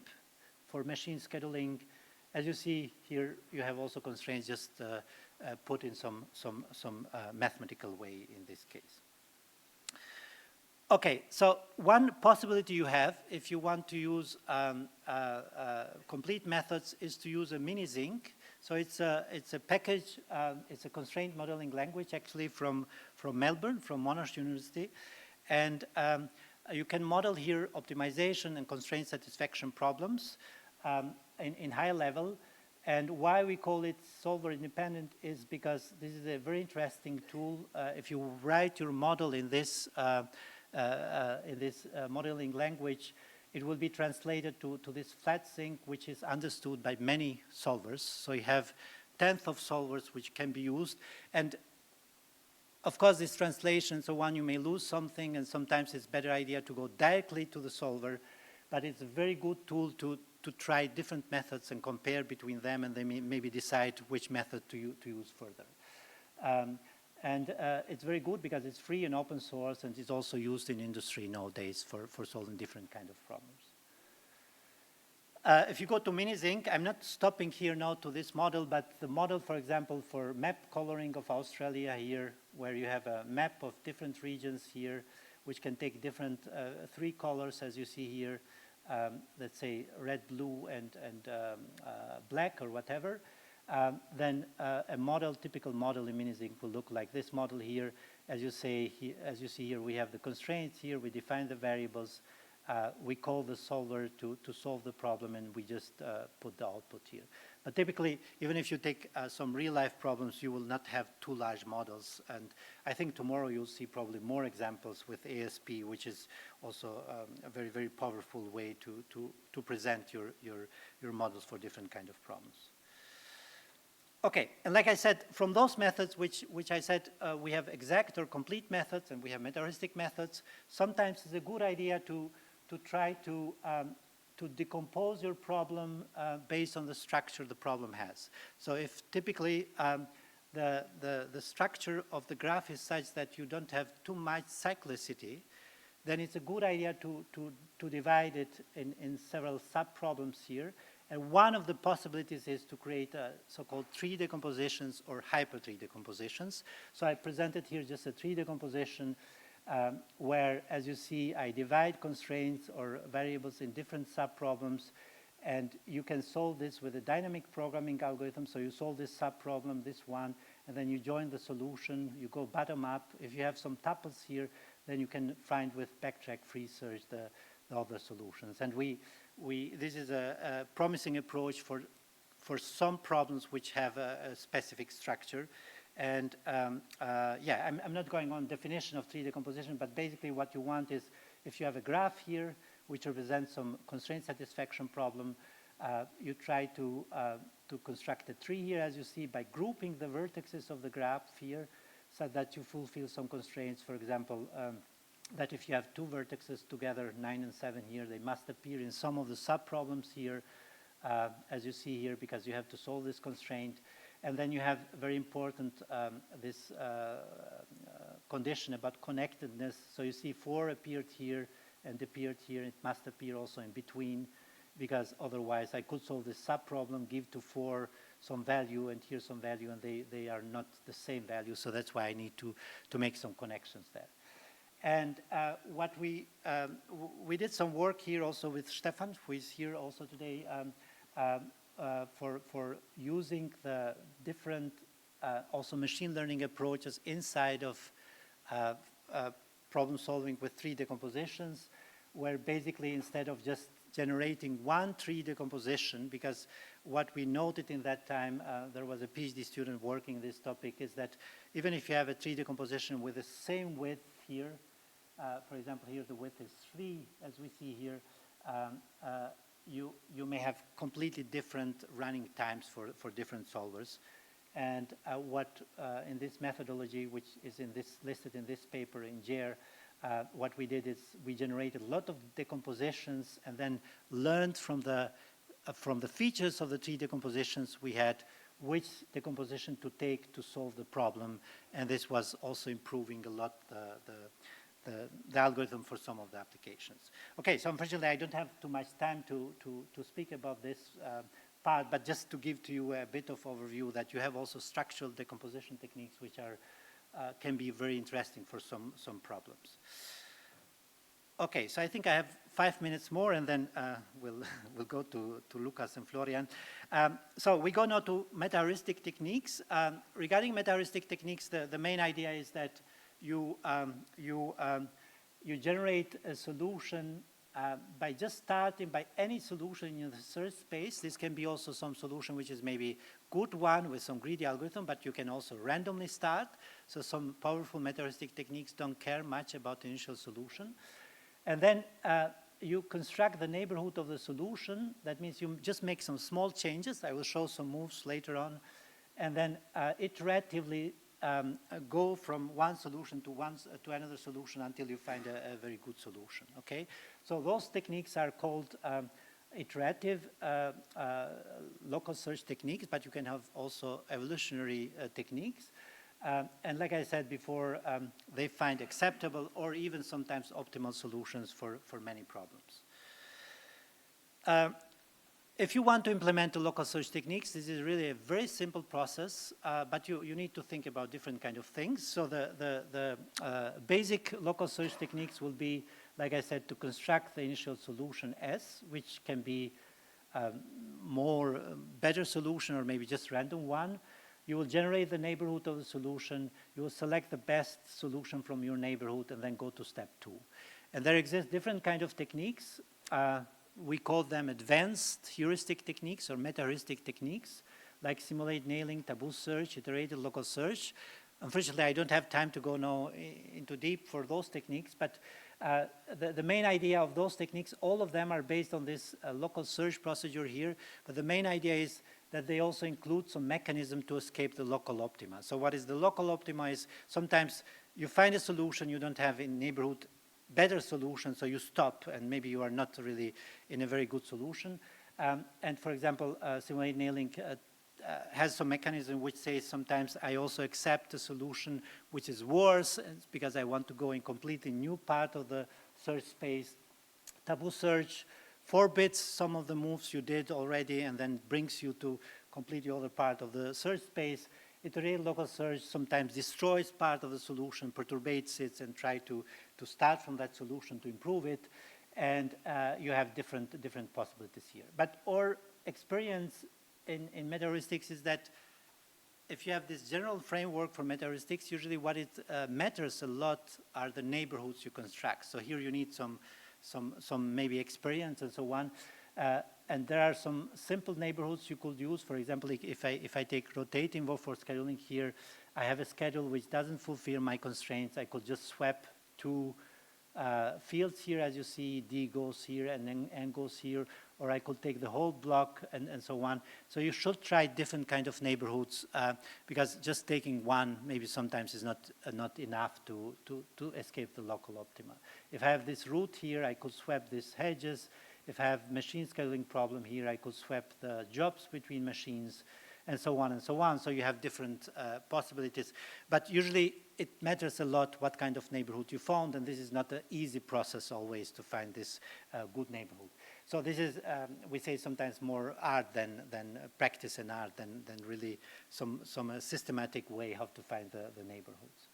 for machine scheduling. As you see here, you have also constraints just put in some mathematical way in this case. Okay, so one possibility you have if you want to use complete methods is to use a mini-zinc. So it's a package, it's a constraint modeling language actually from Melbourne, from Monash University. And you can model here optimization and constraint satisfaction problems in high level. And why we call it solver independent is because this is a very interesting tool. If you write your model in this modeling language, it will be translated to this flat zinc, which is understood by many solvers. So you have 10th of solvers which can be used. And of course, this translation, so one, you may lose something, and sometimes it's a better idea to go directly to the solver, but it's a very good tool to try different methods and compare between them, and they maybe decide which method to use further. And it's very good because it's free and open source, and it's also used in industry nowadays for solving different kind of problems. If you go to mini-zinc, I'm not stopping here now to this model, but the model, for example, for map coloring of Australia here, where you have a map of different regions here, which can take different 3 colors, as you see here, let's say red, blue, and black or whatever. Then a model, typical model in mini-zinc will look like this model here. As you see here, we have the constraints here, we define the variables, we call the solver to solve the problem, and we just put the output here. But typically, even if you take some real-life problems, you will not have too large models. And I think tomorrow you'll see probably more examples with ASP, which is also a very, very powerful way to present your models for different kind of problems. Okay, and like I said, from those methods, which I said, we have exact or complete methods, and we have metaheuristic methods. Sometimes it's a good idea to try to decompose your problem based on the structure the problem has. So if typically the structure of the graph is such that you don't have too much cyclicity, then it's a good idea to divide it in several sub-problems here. And one of the possibilities is to create so-called tree decompositions or hyper-tree decompositions. So I presented here just a tree decomposition where, as you see, I divide constraints or variables in different sub-problems, and you can solve this with a dynamic programming algorithm. So you solve this sub-problem, this one, and then you join the solution, you go bottom-up. If you have some tuples here, then you can find with backtrack free search the other solutions. And this is a promising approach for some problems which have a specific structure. And yeah, I'm not going on definition of tree decomposition, but basically what you want is, if you have a graph here which represents some constraint satisfaction problem, you try to construct a tree here, as you see, by grouping the vertices of the graph here, so that you fulfill some constraints. For example, that if you have 2 vertices together, 9 and 7 here, they must appear in some of the sub-problems here, as you see here, because you have to solve this constraint. And then you have very important this condition about connectedness. So you see 4 appeared here and appeared here. It must appear also in between, because otherwise I could solve this sub-problem, give to 4 some value and here some value, and they are not the same value. So that's why I need to make some connections there. And what we did some work here also with Stefan, who is here also today, for using the different also machine learning approaches inside of problem solving with tree decompositions, where basically instead of just generating one tree decomposition, because what we noted in that time, there was a PhD student working this topic, is that even if you have a tree decomposition with the same width here, for example, here the width is 3, as we see here, you may have completely different running times for different solvers. And what in this methodology, which is listed in this paper in JAIR, what we did is we generated a lot of decompositions and then learned from the features of the tree decompositions we had which decomposition to take to solve the problem. And this was also improving a lot the algorithm for some of the applications. Okay, so unfortunately I don't have too much time to speak about this part, but just to give to you a bit of overview that you have also structural decomposition techniques which are can be very interesting for some problems. Okay, so I think I have 5 minutes more, and then we'll go to Lucas and Florian. So we go now to meta-heuristic techniques. Regarding meta-heuristic techniques, the main idea is that you generate a solution by just starting by any solution in the search space. This can be also some solution which is maybe good one with some greedy algorithm, but you can also randomly start. So some powerful meta-heuristic techniques don't care much about the initial solution. And then you construct the neighborhood of the solution. That means you just make some small changes. I will show some moves later on. And then iteratively go from one solution to another solution until you find a very good solution, okay? So those techniques are called iterative local search techniques, but you can have also evolutionary techniques. And like I said before, they find acceptable or even sometimes optimal solutions for many problems. If you want to implement the local search techniques, this is really a very simple process, but you need to think about different kind of things. So the basic local search techniques will be, like I said, to construct the initial solution S, which can be better solution or maybe just random one. You will generate the neighborhood of the solution. You will select the best solution from your neighborhood and then go to step 2. And there exist different kind of techniques. We call them advanced heuristic techniques or meta-heuristic techniques, like simulate nailing, taboo search, iterated local search. Unfortunately, I don't have time to go now into deep for those techniques, but the main idea of those techniques, all of them are based on this local search procedure here, but the main idea is that they also include some mechanism to escape the local optima. So what is the local optima is sometimes you find a solution you don't have in neighborhood better solution, so you stop, and maybe you are not really in a very good solution. And for example, simulate nailing has some mechanism which says sometimes I also accept a solution which is worse because I want to go in completely new part of the search space. Taboo search forbids some of the moves you did already and then brings you to completely other part of the search space. Iterated local search sometimes destroys part of the solution, perturbates it, and try to start from that solution to improve it. And you have different possibilities here. But our experience in meta-heuristics is that if you have this general framework for meta-heuristics, usually what it matters a lot are the neighborhoods you construct. So here you need some maybe experience and so on. And there are some simple neighborhoods you could use. For example, if I take rotating for scheduling here, I have a schedule which doesn't fulfill my constraints. I could just swap 2 fields here, as you see, D goes here and then N goes here, or I could take the whole block and so on. So you should try different kind of neighborhoods because just taking one maybe sometimes is not enough to escape the local optima. If I have this route here, I could swap these hedges. If I have machine scheduling problem here, I could swap the jobs between machines and so on and so on. So you have different possibilities. But usually it matters a lot what kind of neighborhood you found, and this is not an easy process always to find this good neighborhood. So this is, we say sometimes more art than practice and art than really some systematic way how to find the neighborhoods.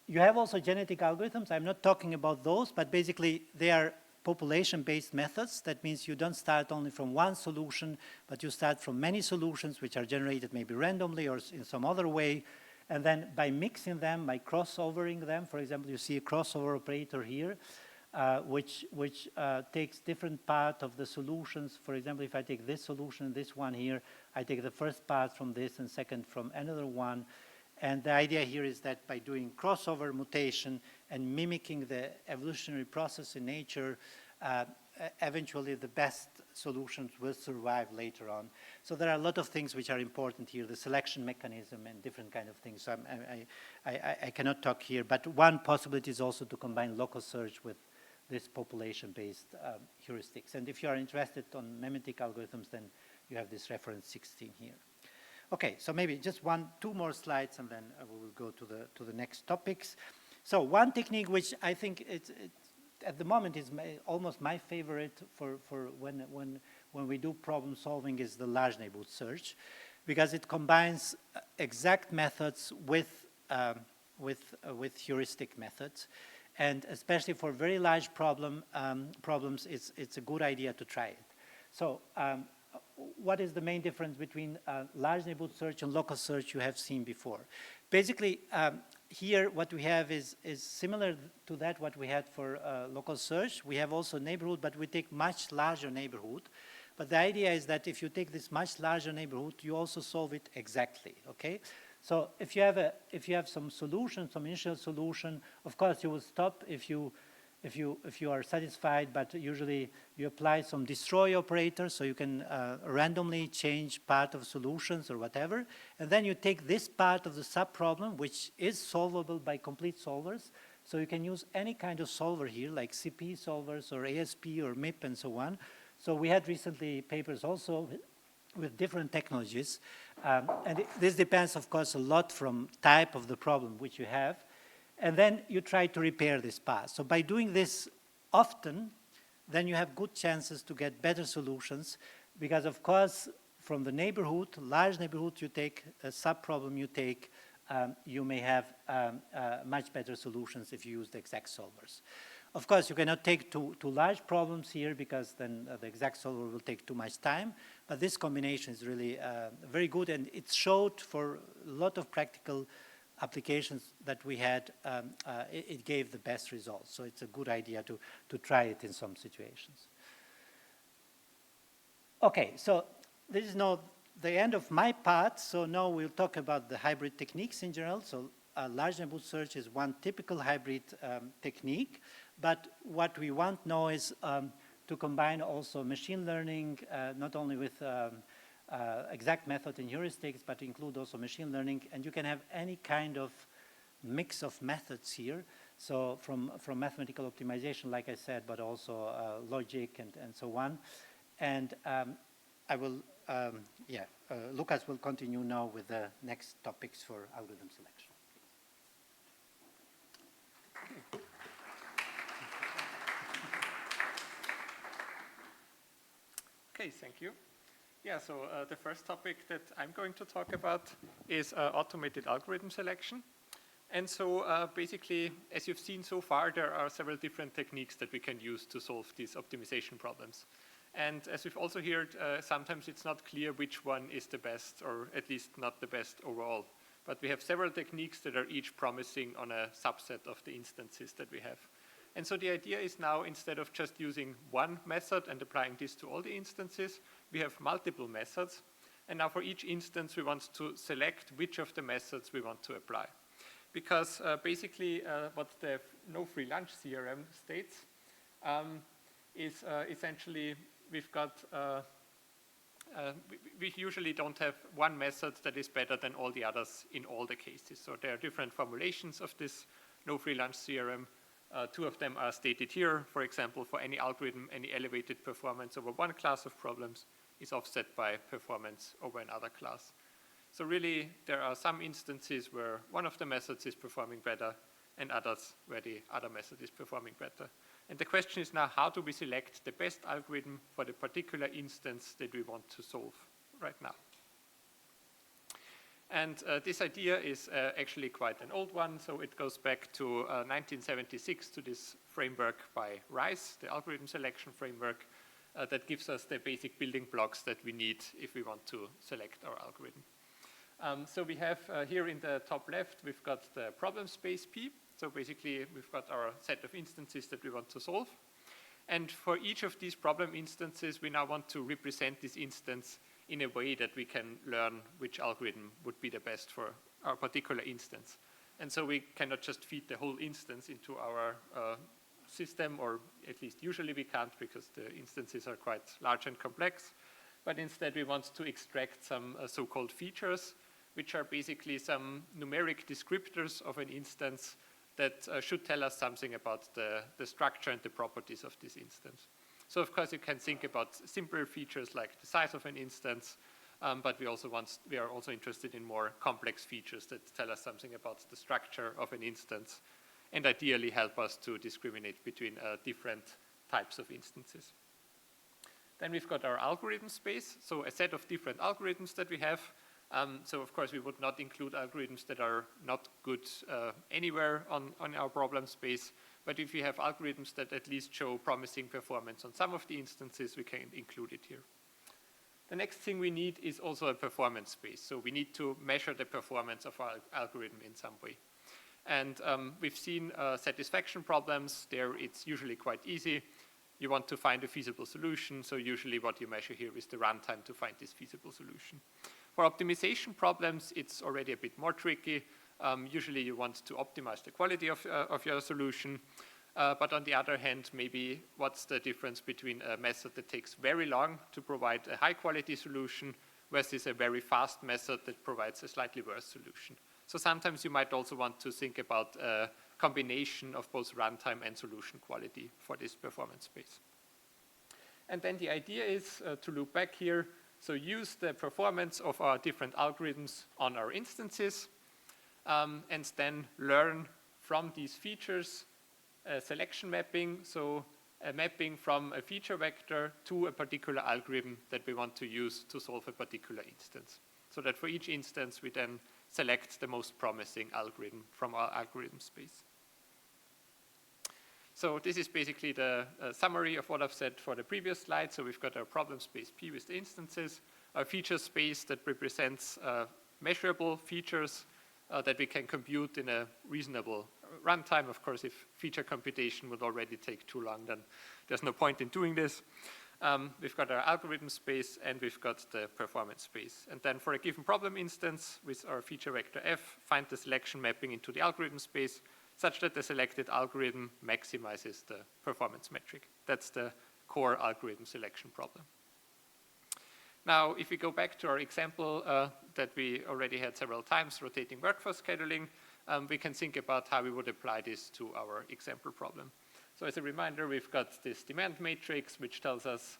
You have also genetic algorithms. I'm not talking about those, but basically they are population-based methods. That means you don't start only from one solution, but you start from many solutions which are generated maybe randomly or in some other way. And then by mixing them, by crossovering them, for example, you see a crossover operator here, which takes different part of the solutions. For example, if I take this solution, this one here, I take the first part from this and second from another one. And the idea here is that by doing crossover mutation and mimicking the evolutionary process in nature, eventually the best solutions will survive later on. So there are a lot of things which are important here, the selection mechanism and different kind of things. So I cannot talk here, but one possibility is also to combine local search with this population-based heuristics. And if you are interested on memetic algorithms, then you have this reference 16 here. Okay, so maybe just two more slides, and then we will go to the next topics. So one technique which I think at the moment is almost my favorite for when we do problem solving is the large neighborhood search, because it combines exact methods with heuristic methods, and especially for very large problems, it's a good idea to try it. So. What is the main difference between large neighborhood search and local search you have seen before? Basically, here what we have is similar to that what we had for local search. We have also neighborhood, but we take much larger neighborhood. But the idea is that if you take this much larger neighborhood, you also solve it exactly, okay? So if you have some solution, some initial solution, of course you will stop if you are satisfied, but usually you apply some destroy operator, so you can randomly change part of solutions or whatever, and then you take this part of the subproblem, which is solvable by complete solvers, so you can use any kind of solver here, like CP solvers or ASP or MIP and so on. So we had recently papers also with different technologies, and this depends, of course, a lot from type of the problem which you have. And then you try to repair this path. So by doing this often, then you have good chances to get better solutions, because of course, from the neighborhood, large neighborhood you take, a subproblem you take, you may have much better solutions if you use the exact solvers. Of course, you cannot take two large problems here, because then the exact solver will take too much time, but this combination is really very good, and it showed for a lot of practical applications that we had, it gave the best results. So it's a good idea to try it in some situations. Okay, so this is now the end of my part. So now we'll talk about the hybrid techniques in general. So large neighborhood search is one typical hybrid technique. But what we want now is to combine also machine learning, not only with exact method and heuristics, but include also machine learning, and you can have any kind of mix of methods here. So from mathematical optimization, like I said, but also logic and so on. And I will, Lucas will continue now with the next topics for algorithm selection. Okay, thank you. Yeah, so the first topic that I'm going to talk about is automated algorithm selection. And so basically, as you've seen so far, there are several different techniques that we can use to solve these optimization problems. And as we've also heard, sometimes it's not clear which one is the best, or at least not the best overall. But we have several techniques that are each promising on a subset of the instances that we have. And so the idea is now, instead of just using one method and applying this to all the instances, we have multiple methods. And now for each instance, we want to select which of the methods we want to apply. Because basically what the no free lunch theorem states is essentially we've got, we usually don't have one method that is better than all the others in all the cases. So there are different formulations of this no free lunch theorem. Two of them are stated here. For example, for any algorithm, any elevated performance over one class of problems is offset by performance over another class. So really, there are some instances where one of the methods is performing better and others where the other method is performing better. And the question is now, how do we select the best algorithm for the particular instance that we want to solve right now? And this idea is actually quite an old one, so it goes back to 1976 to this framework by Rice, the algorithm selection framework, that gives us the basic building blocks that we need if we want to select our algorithm. So we have here in the top left, we've got the problem space P. So basically, we've got our set of instances that we want to solve. And for each of these problem instances, we now want to represent this instance in a way that we can learn which algorithm would be the best for our particular instance. And so we cannot just feed the whole instance into our system, or at least usually we can't because the instances are quite large and complex. But instead we want to extract some so-called features, which are basically some numeric descriptors of an instance that should tell us something about the structure and the properties of this instance. So of course you can think about simpler features like the size of an instance, but we are also interested in more complex features that tell us something about the structure of an instance and ideally help us to discriminate between different types of instances. Then we've got our algorithm space, so a set of different algorithms that we have. So of course we would not include algorithms that are not good anywhere on our problem space, but if we have algorithms that at least show promising performance on some of the instances, we can include it here. The next thing we need is also a performance space. So we need to measure the performance of our algorithm in some way. And we've seen satisfaction problems. There it's usually quite easy. You want to find a feasible solution, so usually what you measure here is the runtime to find this feasible solution. For optimization problems, it's already a bit more tricky. Usually you want to optimize the quality of your solution, but on the other hand, maybe what's the difference between a method that takes very long to provide a high quality solution versus a very fast method that provides a slightly worse solution. So sometimes you might also want to think about a combination of both runtime and solution quality for this performance space. And then the idea is to loop back here. So use the performance of our different algorithms on our instances, and then learn from these features a selection mapping, so a mapping from a feature vector to a particular algorithm that we want to use to solve a particular instance. So that for each instance we then select the most promising algorithm from our algorithm space. So this is basically the summary of what I've said for the previous slide. So we've got our problem space P with the instances, our feature space that represents measurable features that we can compute in a reasonable runtime. Of course, if feature computation would already take too long, then there's no point in doing this. We've got our algorithm space and we've got the performance space. And then for a given problem instance with our feature vector F, find the selection mapping into the algorithm space such that the selected algorithm maximizes the performance metric. That's the core algorithm selection problem. Now, if we go back to our example that we already had several times, rotating workforce scheduling, we can think about how we would apply this to our example problem. So as a reminder, we've got this demand matrix, which tells us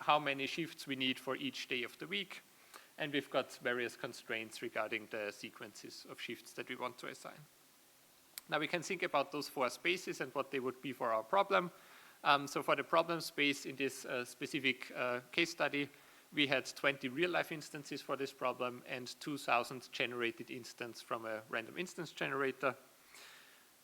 how many shifts we need for each day of the week. And we've got various constraints regarding the sequences of shifts that we want to assign. Now we can think about those four spaces and what they would be for our problem. So for the problem space in this specific case study, we had 20 real-life instances for this problem and 2,000 generated instances from a random instance generator.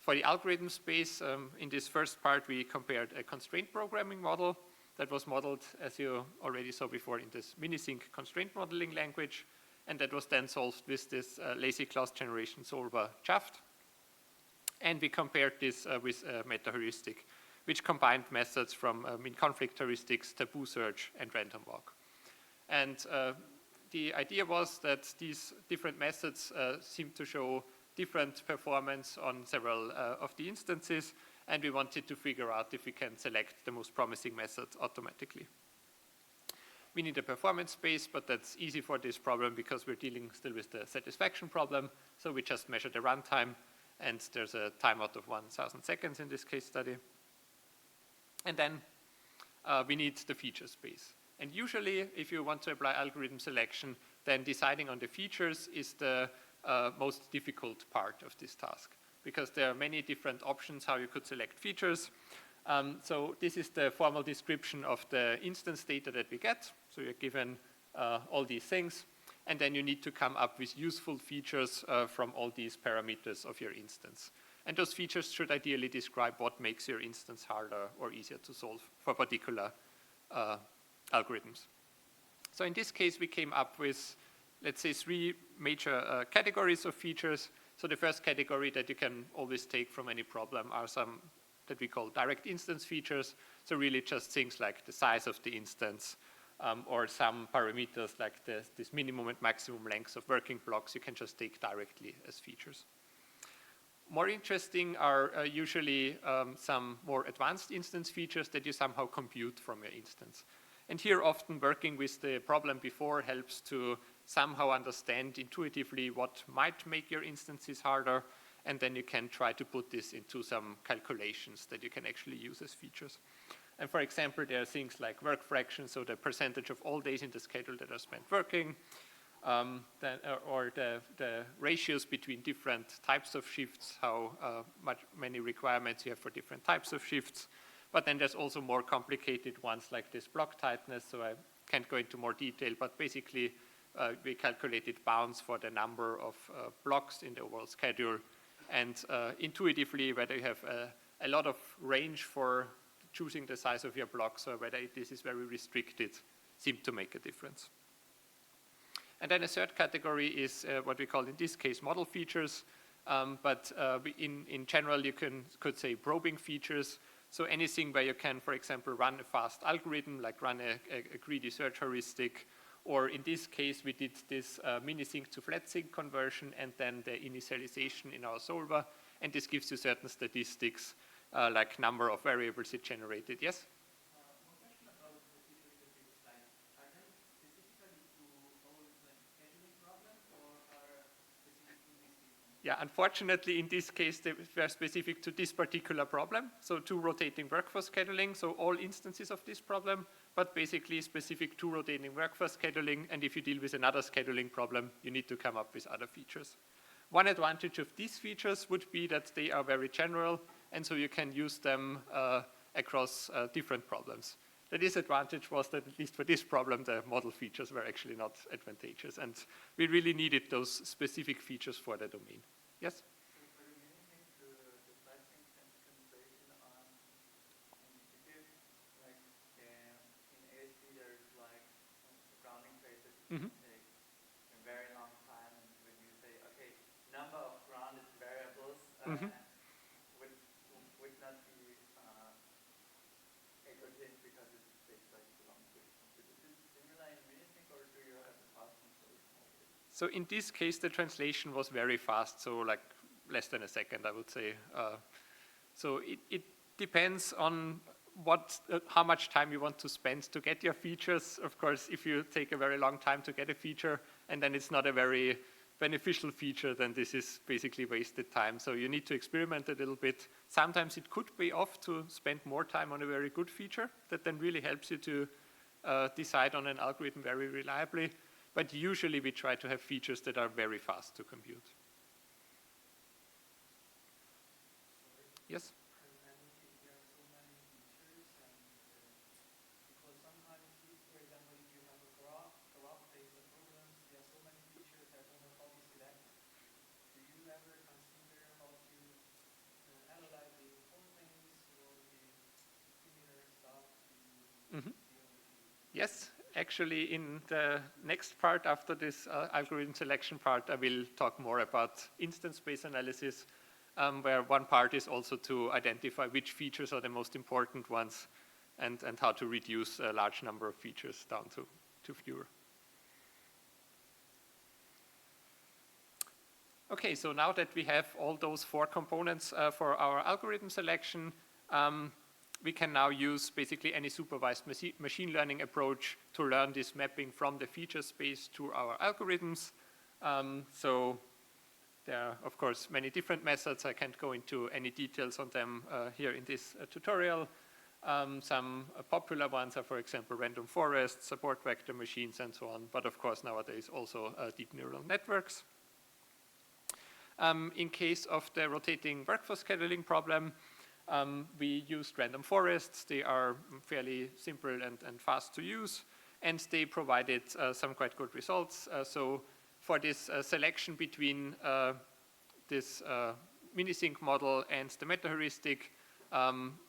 For the algorithm space, in this first part, we compared a constraint programming model that was modeled, as you already saw before, in this minisync constraint modeling language, and that was then solved with this lazy class generation solver Shaft. And we compared this with a meta-heuristic, which combined methods from mean conflict heuristics, taboo search, and random walk. And the idea was that these different methods seem to show different performance on several of the instances, and we wanted to figure out if we can select the most promising method automatically. We need a performance space, but that's easy for this problem because we're dealing still with the satisfaction problem, so we just measure the runtime, and there's a timeout of 1,000 seconds in this case study. And then we need the feature space. And usually, if you want to apply algorithm selection, then deciding on the features is the most difficult part of this task, because there are many different options how you could select features. So this is the formal description of the instance data that we get. So you're given all these things. and then you need to come up with useful features from all these parameters of your instance. And those features should ideally describe what makes your instance harder or easier to solve for particular algorithms. So in this case, we came up with, let's say, 3 major categories of features. So the first category that you can always take from any problem are some that we call direct instance features. So really just things like the size of the instance, or some parameters like this minimum and maximum lengths of working blocks you can just take directly as features. More interesting are usually some more advanced instance features that you somehow compute from your instance. And here often working with the problem before helps to somehow understand intuitively what might make your instances harder, and then you can try to put this into some calculations that you can actually use as features. And for example, there are things like work fraction, so the percentage of all days in the schedule that are spent working, or the ratios between different types of shifts, how many requirements you have for different types of shifts. But then there's also more complicated ones like this block tightness, so I can't go into more detail, but basically we calculated bounds for the number of blocks in the overall schedule, and intuitively whether you have a lot of range for choosing the size of your blocks or whether this is very restricted seem to make a difference. And then a third category is what we call in this case model features, but in general you could say probing features. So anything where you can, for example, run a fast algorithm, like run a greedy search heuristic, or in this case we did this mini-sync to flat sync conversion and then the initialization in our solver, and this gives you certain statistics like number of variables it generated. Yes? One question about the features that you cite. Are they specifically to solve like scheduling problems or are specific to this system? Yeah, unfortunately in this case they were specific to this particular problem, so to rotating workforce scheduling, so all instances of this problem, but basically specific to rotating workforce scheduling, and if you deal with another scheduling problem, you need to come up with other features. One advantage of these features would be that they are very general, and so you can use them across different problems. The disadvantage was that at least for this problem, the model features were actually not advantageous, and we really needed those specific features for the domain. Yes? So for the mini-sync, the flat sync conversion on initiative, like in ASP there's like a grounding phase that can take a very long time, and when you say, okay, number of grounded variables would not be equative because it takes like too long to compute. Is it similar in mini-sync or do you have a fast conversion always? So in this case, the translation was very fast, so like less than a second, I would say. So it depends on how much time you want to spend to get your features. Of course, if you take a very long time to get a feature and then it's not a very beneficial feature, then this is basically wasted time. So you need to experiment a little bit. Sometimes it could pay off to spend more time on a very good feature that then really helps you to decide on an algorithm very reliably. But usually we try to have features that are very fast to compute. Yes? There are so many features, and because sometimes, for example, if you have a graph-based programs, there are so many features that don't know how to select. Do you ever consider how to analyze the importance or the similar stuff to deal with it? Yes. Actually, in the next part after this algorithm selection part, I will talk more about instance-based analysis, where one part is also to identify which features are the most important ones and how to reduce a large number of features down to fewer. Okay, so now that we have all those 4 components for our algorithm selection, we can now use basically any supervised machine learning approach to learn this mapping from the feature space to our algorithms. So there are, of course, many different methods. I can't go into any details on them here in this tutorial. Some popular ones are, for example, random forests, support vector machines, and so on. But of course, nowadays also deep neural networks. In case of the rotating workforce scheduling problem, we used random forests. They are fairly simple and fast to use. and they provided some quite good results. So for this selection between this minisync model and the meta-heuristic,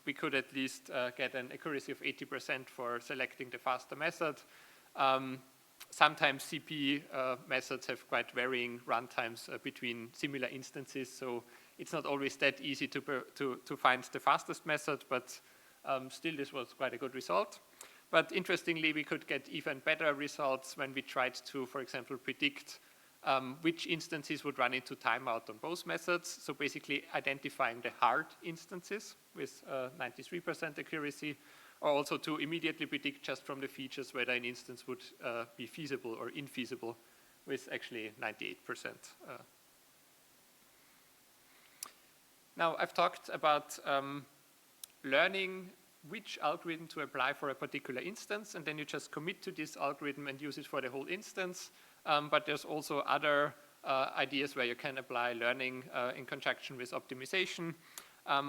we could at least get an accuracy of 80% for selecting the faster method. Sometimes CP methods have quite varying runtimes between similar instances, so it's not always that easy to find the fastest method, but still this was quite a good result. But interestingly, we could get even better results when we tried to, for example, predict which instances would run into timeout on both methods. So basically identifying the hard instances with 93% accuracy, or also to immediately predict just from the features whether an instance would be feasible or infeasible with actually 98%. Now, I've talked about learning which algorithm to apply for a particular instance, and then you just commit to this algorithm and use it for the whole instance. But there's also other ideas where you can apply learning in conjunction with optimization.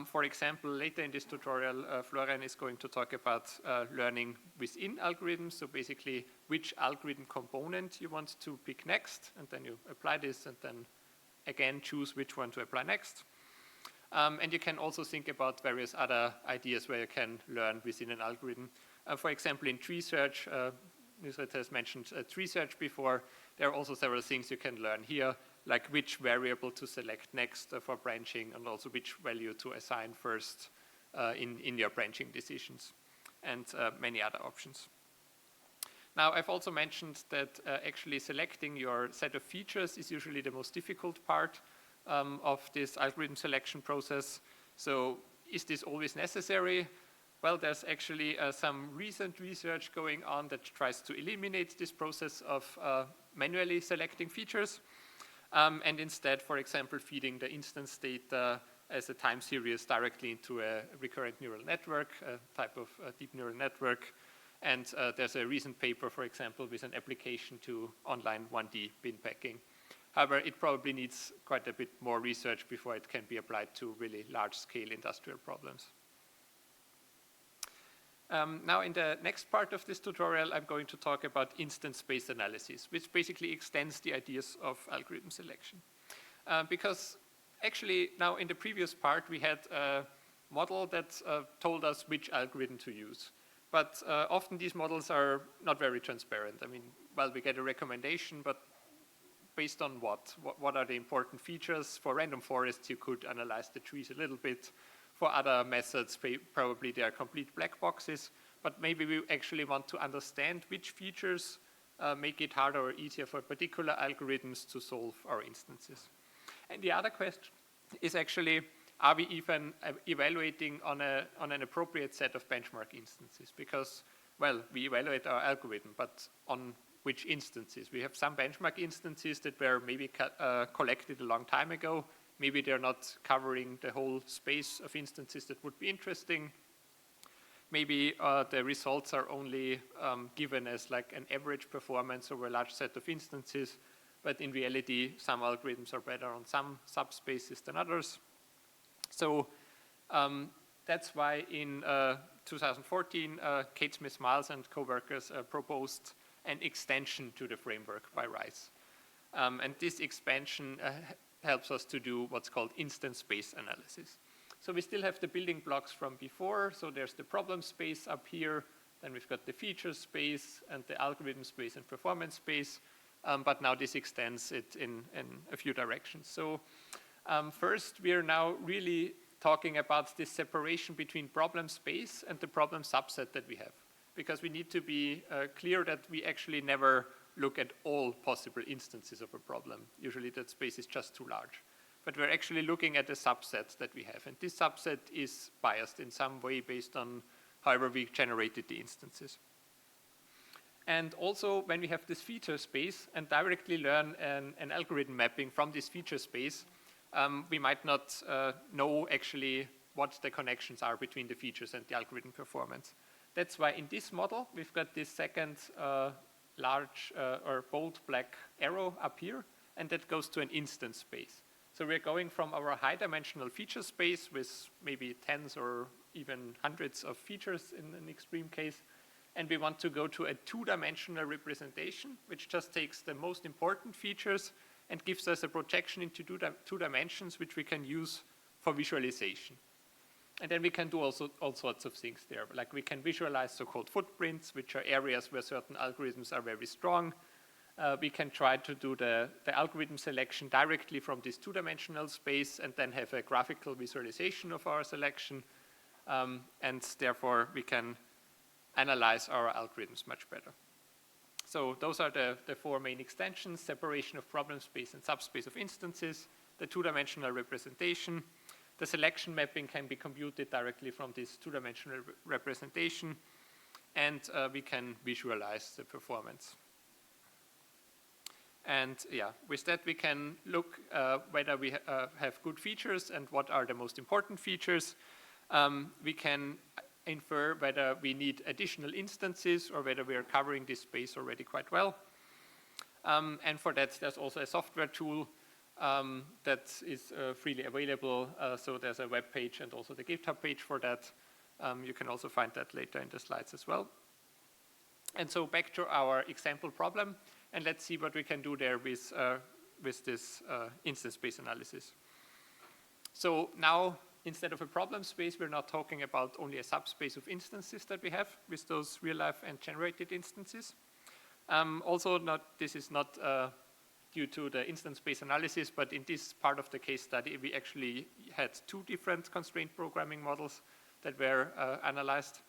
For example, later in this tutorial, Florian is going to talk about learning within algorithms. So basically, which algorithm component you want to pick next, and then you apply this, and then again choose which one to apply next. And you can also think about various other ideas where you can learn within an algorithm. For example, in tree search, Nysret has mentioned tree search before. There are also several things you can learn here, like which variable to select next for branching, and also which value to assign first in your branching decisions, and many other options. Now, I've also mentioned that actually selecting your set of features is usually the most difficult part of this algorithm selection process. So is this always necessary? Well, there's actually some recent research going on that tries to eliminate this process of manually selecting features, and instead, for example, feeding the instance data as a time series directly into a recurrent neural network, a type of deep neural network. And there's a recent paper, for example, with an application to online 1D bin packing. However, it probably needs quite a bit more research before it can be applied to really large-scale industrial problems. Now, in the next part of this tutorial, I'm going to talk about instance-based analysis, which basically extends the ideas of algorithm selection. Because actually, now in the previous part, we had a model that told us which algorithm to use. But often these models are not very transparent. I mean, well, we get a recommendation, but based on what? What are the important features? For random forests, you could analyze the trees a little bit. For other methods, probably they are complete black boxes, but maybe we actually want to understand which features make it harder or easier for particular algorithms to solve our instances. And the other question is actually, are we even evaluating on an appropriate set of benchmark instances? Because, well, we evaluate our algorithm, but on which instances? We have some benchmark instances that were maybe collected a long time ago. Maybe they're not covering the whole space of instances that would be interesting. Maybe the results are only given as like an average performance over a large set of instances, but in reality, some algorithms are better on some subspaces than others. So that's why in 2014, Kate Smith-Miles and co-workers proposed an extension to the framework by RISE. And this expansion helps us to do what's called instance-based analysis. So we still have the building blocks from before. So there's the problem space up here. Then we've got the feature space and the algorithm space and performance space. But now this extends it in a few directions. So first, we are now really talking about this separation between problem space and the problem subset that we have. Because we need to be clear that we actually never look at all possible instances of a problem. Usually that space is just too large. But we're actually looking at a subset that we have. And this subset is biased in some way based on however we generated the instances. And also when we have this feature space and directly learn an algorithm mapping from this feature space, we might not know actually what the connections are between the features and the algorithm performance. That's why in this model, we've got this second large or bold black arrow up here, and that goes to an instance space. So we're going from our high-dimensional feature space with maybe tens or even hundreds of features in an extreme case and we want to go to a two-dimensional representation, which just takes the most important features and gives us a projection into two dimensions, which we can use for visualization. And then we can do also all sorts of things there. Like we can visualize so-called footprints, which are areas where certain algorithms are very strong. We can try to do the algorithm selection directly from this two-dimensional space and then have a graphical visualization of our selection. And therefore, we can analyze our algorithms much better. So those are the four main extensions: separation of problem space and subspace of instances, the two-dimensional representation. The selection mapping can be computed directly from this two-dimensional representation, and we can visualize the performance. And yeah, with that we can look whether we have good features and what are the most important features. We can infer whether we need additional instances or whether we are covering this space already quite well. And for that, there's also a software tool that is freely available. So there's a web page and also the GitHub page for that. You can also find that later in the slides as well. And so back to our example problem, and let's see what we can do there with this instance space analysis. So now, instead of a problem space, we're not talking about only a subspace of instances that we have with those real-life and generated instances. This is not due to the instance space analysis, but in this part of the case study, we actually had two different constraint programming models that were analyzed,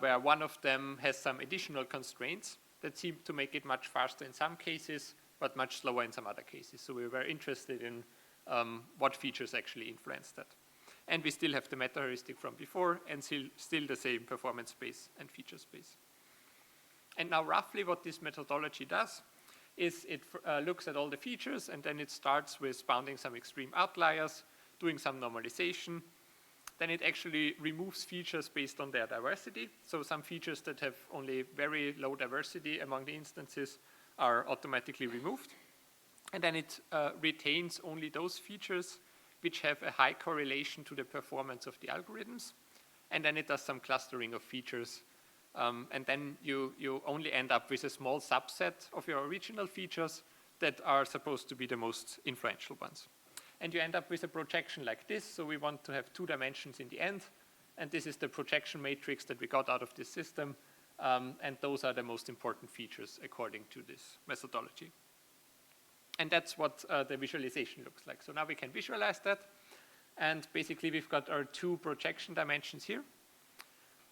where one of them has some additional constraints that seem to make it much faster in some cases, but much slower in some other cases. So we were interested in what features actually influence that. And we still have the meta heuristic from before, and still the same performance space and feature space. And now roughly what this methodology does is it looks at all the features, and then it starts with bounding some extreme outliers, doing some normalization. Then it actually removes features based on their diversity. So some features that have only very low diversity among the instances are automatically removed. And then it retains only those features which have a high correlation to the performance of the algorithms. And then it does some clustering of features. And then you only end up with a small subset of your original features that are supposed to be the most influential ones. And you end up with a projection like this. So we want to have two dimensions in the end. And this is the projection matrix that we got out of this system. And those are the most important features according to this methodology. And that's what the visualization looks like. So now we can visualize that. And basically, we've got our two projection dimensions here.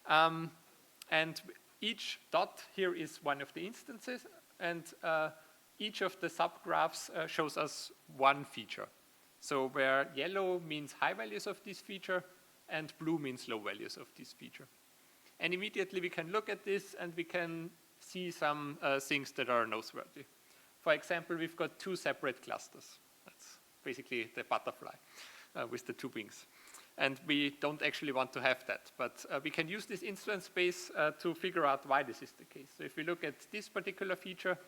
And each dot here is one of the instances. And each of the subgraphs shows us one feature. So where yellow means high values of this feature, and blue means low values of this feature. And immediately we can look at this, and we can see some things that are noteworthy. For example, we've got two separate clusters. That's basically the butterfly with the two wings. And we don't actually want to have that. But we can use this instance space to figure out why this is the case. So if we look at this particular feature,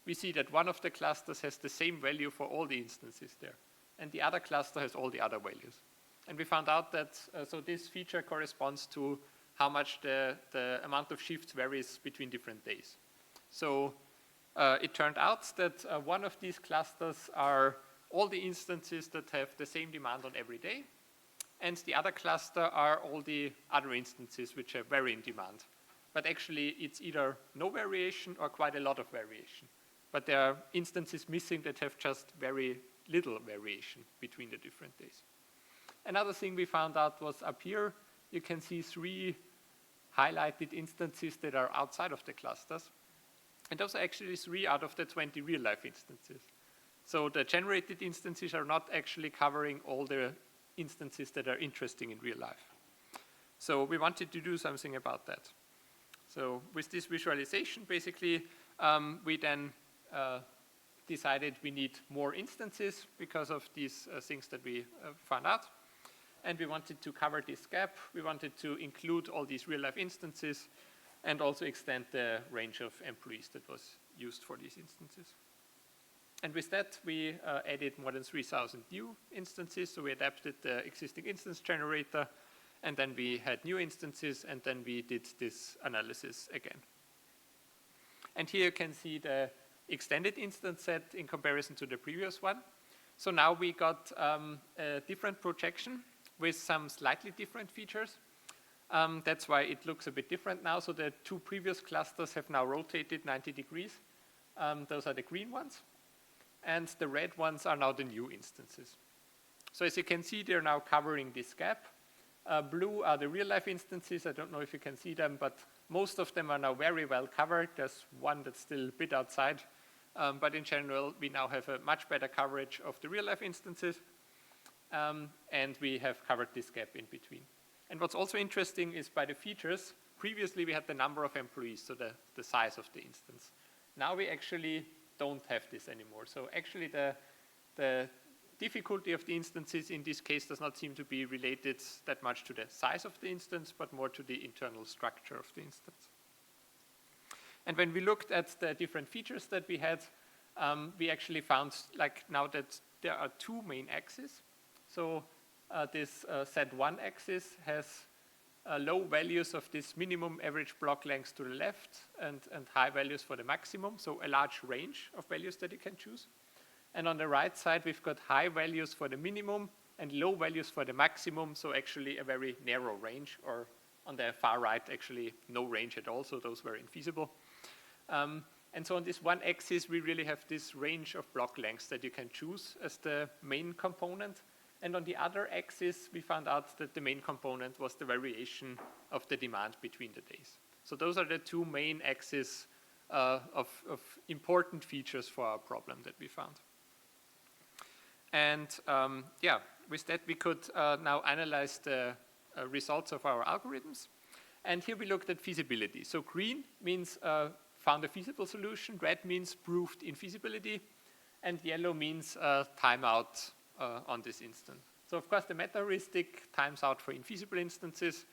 we see that one of the clusters has the same value for all the instances there. And the other cluster has all the other values. And we found out that so this feature corresponds to how much the amount of shifts varies between different days. So it turned out that one of these clusters are all the instances that have the same demand on every day. And the other cluster are all the other instances which are very in demand. But actually, it's either no variation or quite a lot of variation. But there are instances missing that have just very little variation between the different days. Another thing we found out was up here, you can see 3 highlighted instances that are outside of the clusters. And those are actually 3 out of the 20 real-life instances. So the generated instances are not actually covering all the instances that are interesting in real life. So we wanted to do something about that. So with this visualization, basically, we then decided we need more instances because of these things that we found out. And we wanted to cover this gap. We wanted to include all these real-life instances and also extend the range of employees that was used for these instances. And with that, we added more than 3,000 new instances. So we adapted the existing instance generator and then we had new instances, and then we did this analysis again. And here you can see the extended instance set in comparison to the previous one. So now we got a different projection with some slightly different features. That's why it looks a bit different now. So the two previous clusters have now rotated 90 degrees. Those are the green ones. And the red ones are now the new instances. So as you can see, they're now covering this gap. Blue are the real-life instances. I don't know if you can see them, but most of them are now very well covered. There's one that's still a bit outside. But in general, we now have a much better coverage of the real-life instances. And we have covered this gap in between. And what's also interesting is by the features, previously we had the number of employees, so the size of the instance. Now we actually don't have this anymore. So actually the difficulty of the instances in this case does not seem to be related that much to the size of the instance, but more to the internal structure of the instance. And when we looked at the different features that we had, we actually found, like now that there are two main axes. So this Z1 axis has low values of this minimum average block length to the left and high values for the maximum, so a large range of values that you can choose. And on the right side, we've got high values for the minimum and low values for the maximum, so actually a very narrow range, or on the far right, actually no range at all, so those were infeasible. And so on this one axis, we really have this range of block lengths that you can choose as the main component. And on the other axis, we found out that the main component was the variation of the demand between the days. So those are the two main axes of important features for our problem that we found. And yeah, with that, we could now analyze the results of our algorithms. And here we looked at feasibility. So green means found a feasible solution, red means proved infeasibility, and yellow means timeout on this instance. So of course the meta heuristic times out for infeasible instances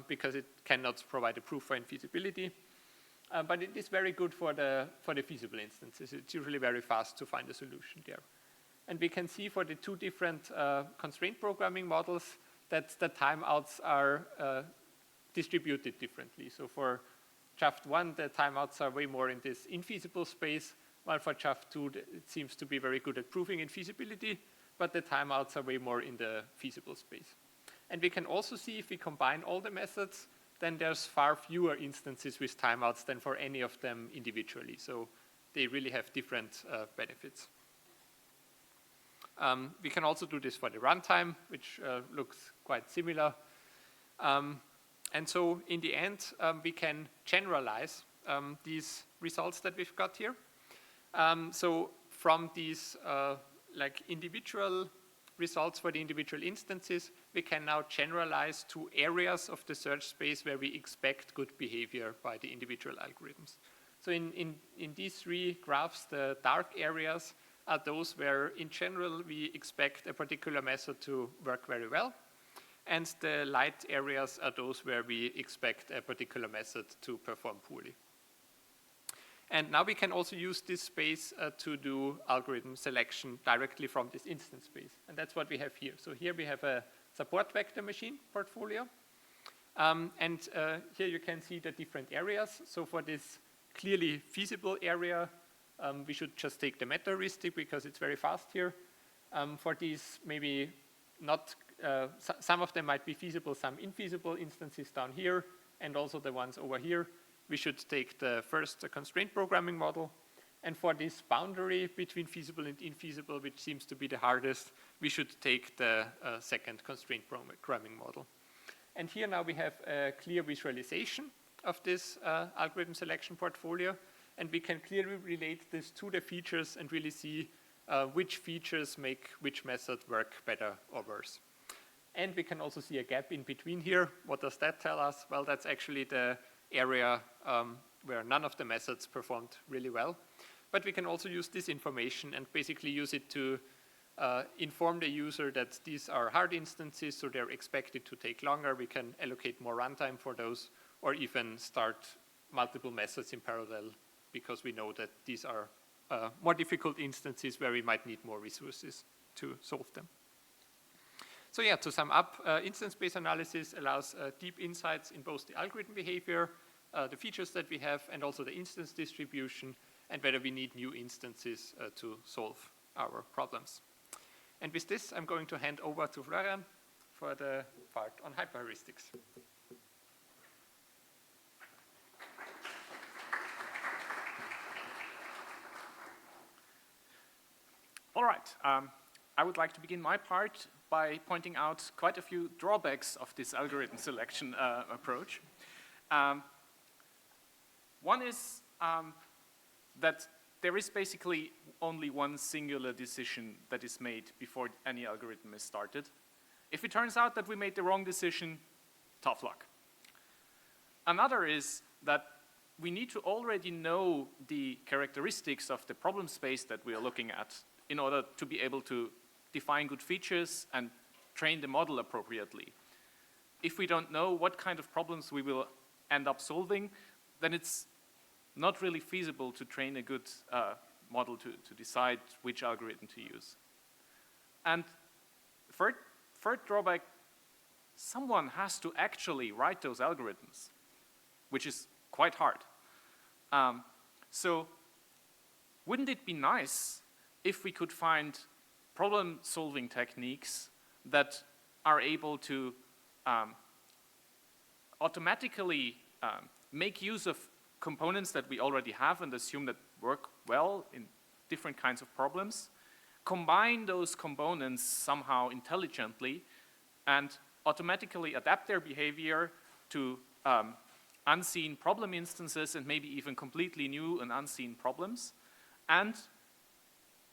because it cannot provide a proof for infeasibility. But it is very good for the feasible instances. It's usually very fast to find a solution there. And we can see for the two different constraint programming models that the timeouts are distributed differently. So for Shaft1, the timeouts are way more in this infeasible space, while for Shaft2, it seems to be very good at proving infeasibility, but the timeouts are way more in the feasible space. And we can also see if we combine all the methods, then there's far fewer instances with timeouts than for any of them individually. So they really have different benefits. We can also do this for the runtime, which looks quite similar. And so in the end, we can generalize these results that we've got here. So from these like individual results for the individual instances, we can now generalize to areas of the search space where we expect good behavior by the individual algorithms. So in these three graphs, the dark areas are those where in general we expect a particular method to work very well. And the light areas are those where we expect a particular method to perform poorly. And now we can also use this space to do algorithm selection directly from this instance space. And that's what we have here. So here we have a support vector machine portfolio. And here you can see the different areas. So for this clearly feasible area, we should just take the meta heuristic because it's very fast here. For these maybe not, some of them might be feasible, some infeasible instances down here, and also the ones over here. We should take the first constraint programming model. And for this boundary between feasible and infeasible, which seems to be the hardest, we should take the second constraint programming model. And here now we have a clear visualization of this algorithm selection portfolio. And we can clearly relate this to the features and really see which features make which method work better or worse. And we can also see a gap in between here. What does that tell us? Well, that's actually the area where none of the methods performed really well. But we can also use this information and basically use it to inform the user that these are hard instances, so they're expected to take longer. We can allocate more runtime for those, or even start multiple methods in parallel because we know that these are more difficult instances where we might need more resources to solve them. So yeah, to sum up, instance-based analysis allows deep insights in both the algorithm behavior, the features that we have, and also the instance distribution, and whether we need new instances to solve our problems. And with this, I'm going to hand over to Florian for the part on hyperheuristics. All right. I would like to begin my part by pointing out quite a few drawbacks of this algorithm selection approach. One is that there is basically only one singular decision that is made before any algorithm is started. If it turns out that we made the wrong decision, tough luck. Another is that we need to already know the characteristics of the problem space that we are looking at in order to be able to define good features and train the model appropriately. If we don't know what kind of problems we will end up solving, then it's not really feasible to train a good model to decide which algorithm to use. And third drawback, someone has to actually write those algorithms, which is quite hard. So wouldn't it be nice if we could find problem-solving techniques that are able to automatically make use of components that we already have and assume that work well in different kinds of problems, combine those components somehow intelligently, and automatically adapt their behavior to unseen problem instances and maybe even completely new and unseen problems. And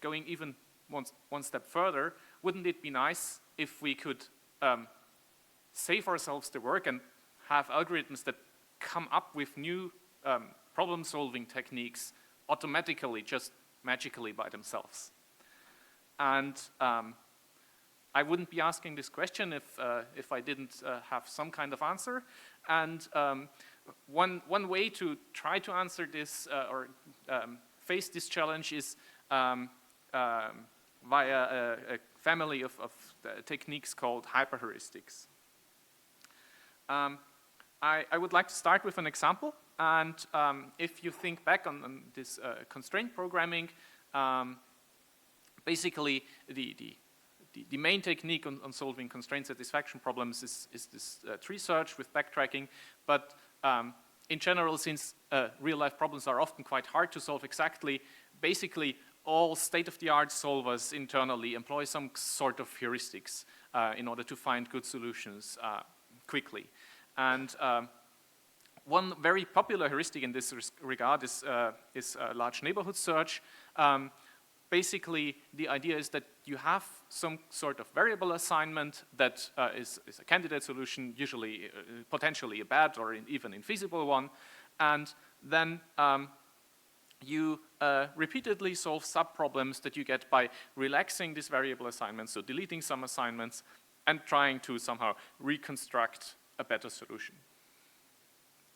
going even one step further, wouldn't it be nice if we could save ourselves the work and have algorithms that come up with new problem-solving techniques automatically, just magically by themselves? And I wouldn't be asking this question if I didn't have some kind of answer. And one way to try to answer this or face this challenge is via a family of techniques called hyperheuristics. I would like to start with an example. And if you think back on this constraint programming, basically the main technique on solving constraint satisfaction problems is this tree search with backtracking. But in general, since real-life problems are often quite hard to solve exactly, basically all state-of-the-art solvers internally employ some sort of heuristics in order to find good solutions quickly. And one very popular heuristic in this regard is large neighborhood search. Basically, the idea is that you have some sort of variable assignment that is a candidate solution, usually potentially a bad or even infeasible one, and then you repeatedly solve sub-problems that you get by relaxing this variable assignment, so deleting some assignments and trying to somehow reconstruct a better solution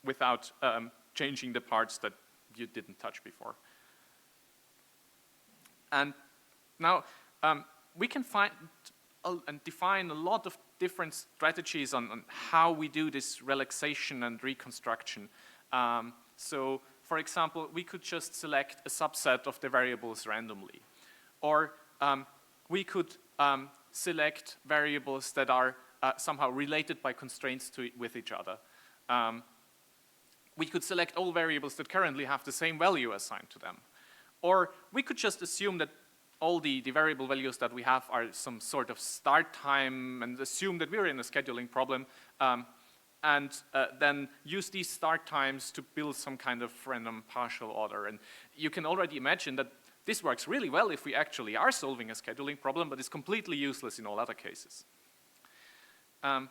without changing the parts that you didn't touch before. And now we can find and define a lot of different strategies on how we do this relaxation and reconstruction. So, for example, we could just select a subset of the variables randomly. Or we could select variables that are somehow related by constraints with each other. We could select all variables that currently have the same value assigned to them. Or we could just assume that all the variable values that we have are some sort of start time and assume that we're in a scheduling problem and then use these start times to build some kind of random partial order. And you can already imagine that this works really well if we actually are solving a scheduling problem, but it's completely useless in all other cases. And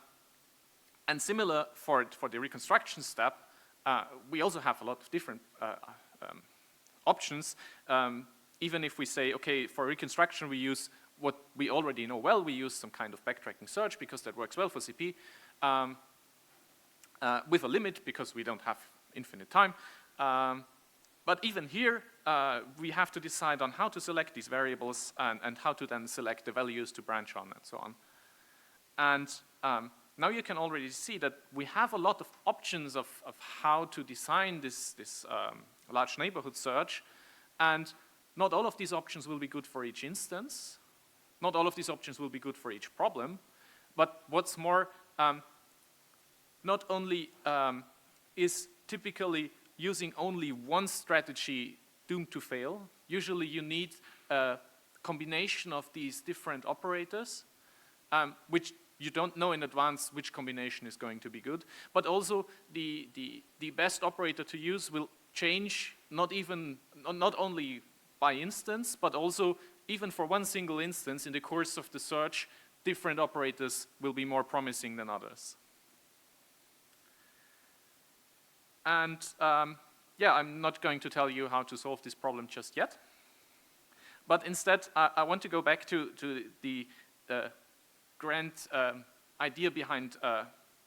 similar for the reconstruction step, we also have a lot of different options. Even if we say, okay, for reconstruction we use what we already know well, we use some kind of backtracking search because that works well for CP, with a limit because we don't have infinite time. But even here, we have to decide on how to select these variables and how to then select the values to branch on and so on. And now you can already see that we have a lot of options of how to design this large neighborhood search, and not all of these options will be good for each instance. Not all of these options will be good for each problem, but what's more, not only is typically using only one strategy doomed to fail. Usually you need a combination of these different operators, which you don't know in advance which combination is going to be good, but also the best operator to use will change not only by instance, but also even for one single instance in the course of the search, different operators will be more promising than others. And yeah, I'm not going to tell you how to solve this problem just yet, but instead I want to go back to the grand idea behind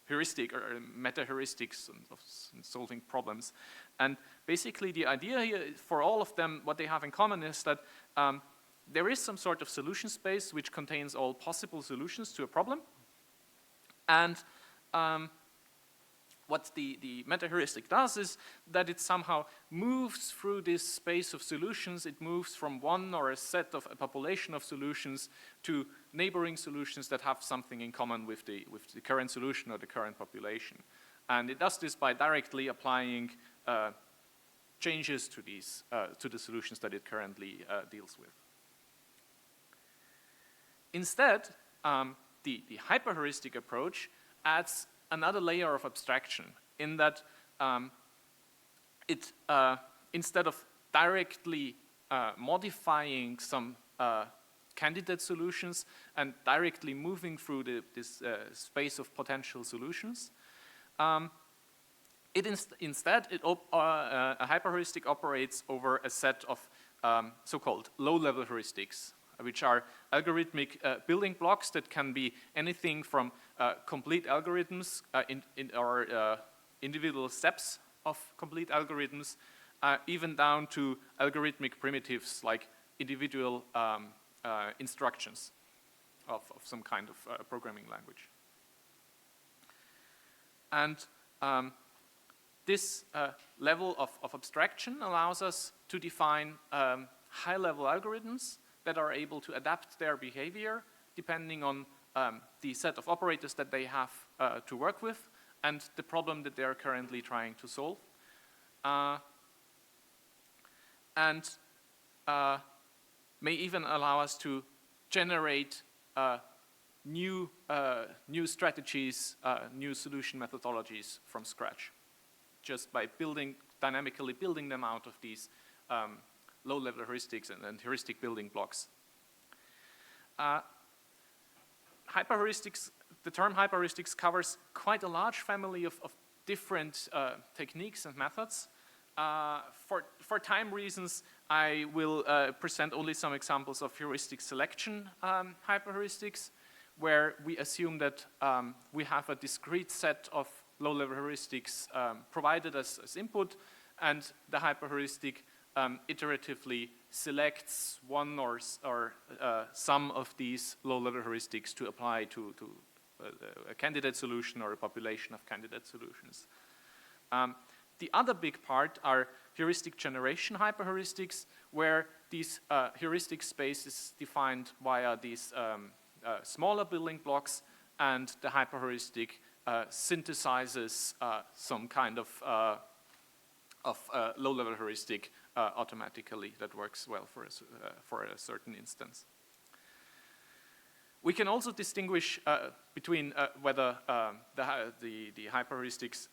heuristic or meta-heuristics of solving problems. And basically the idea here for all of them, what they have in common is that there is some sort of solution space which contains all possible solutions to a problem. And what the meta-heuristic does is that it somehow moves through this space of solutions. It moves from one or a set of a population of solutions to neighboring solutions that have something in common with the current solution or the current population. And it does this by directly applying changes to these to the solutions that it currently deals with. Instead, the hyperheuristic approach adds another layer of abstraction in that it, instead of directly modifying some candidate solutions and directly moving through this space of potential solutions, instead, a hyperheuristic operates over a set of so-called low-level heuristics, which are algorithmic building blocks that can be anything from complete algorithms or individual steps of complete algorithms, even down to algorithmic primitives like individual instructions of some kind of programming language. And this level of abstraction allows us to define high-level algorithms that are able to adapt their behavior depending on the set of operators that they have to work with and the problem that they are currently trying to solve. And may even allow us to generate new strategies, new solution methodologies from scratch, just by dynamically building them out of these low-level heuristics and heuristic building blocks. Hyperheuristics, the term hyperheuristics covers quite a large family of different techniques and methods. For time reasons, I will present only some examples of heuristic selection hyperheuristics, where we assume that we have a discrete set of low-level heuristics provided as input, and the hyperheuristic iteratively selects one or some of these low-level heuristics to apply to a candidate solution or a population of candidate solutions. The other big part are heuristic generation hyperheuristics, where these heuristic space is defined via these smaller building blocks, and the hyperheuristic synthesizes some kind of low-level heuristic automatically that works well for a certain instance. We can also distinguish between whether the hyperheuristics,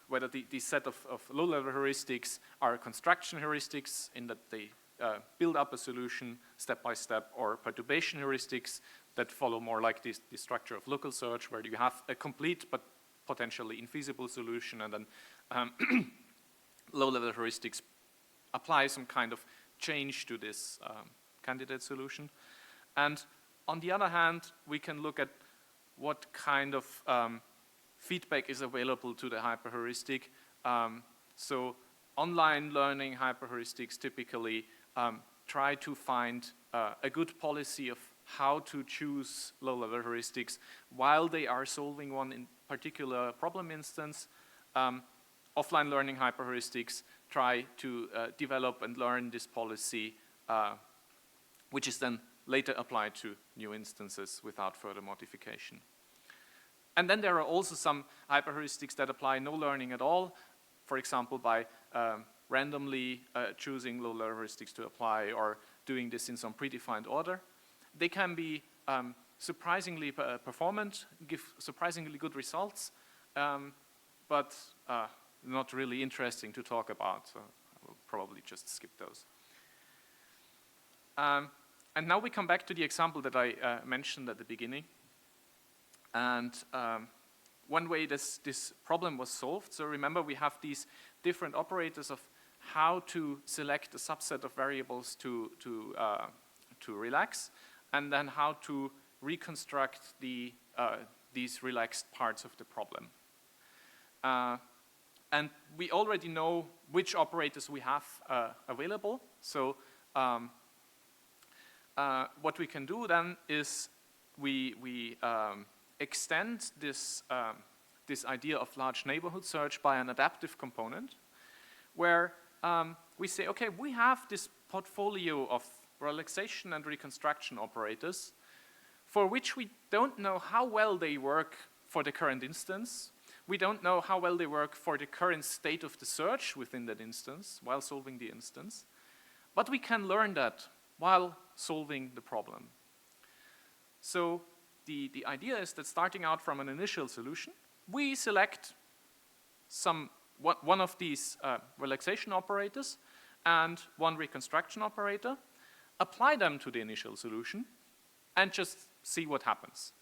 whether the set of low-level heuristics are construction heuristics in that they build up a solution step by step, or perturbation heuristics that follow more like the structure of local search, where you have a complete but potentially infeasible solution, and then low-level heuristics apply some kind of change to this candidate solution. And on the other hand, we can look at what kind of feedback is available to the hyperheuristic. So online learning hyperheuristics typically try to find a good policy of how to choose low-level heuristics while they are solving one in particular problem instance. Offline learning hyperheuristics try to develop and learn this policy, which is then later applied to new instances without further modification. And then there are also some hyperheuristics that apply no learning at all, for example, by randomly choosing low-level heuristics to apply or doing this in some predefined order. They can be surprisingly performant, give surprisingly good results, but not really interesting to talk about, so I will probably just skip those. And now we come back to the example that I mentioned at the beginning. And one way this problem was solved, so remember we have these different operators of how to select a subset of variables to relax, and then how to reconstruct these relaxed parts of the problem. And we already know which operators we have available. So what we can do then is we extend this idea of large neighborhood search by an adaptive component, where we say, okay, we have this portfolio of relaxation and reconstruction operators for which we don't know how well they work for the current instance. We don't know how well they work for the current state of the search within that instance while solving the instance. But we can learn that while solving the problem. So the idea is that starting out from an initial solution, we select one of these relaxation operators and one reconstruction operator, apply them to the initial solution, and just see what happens.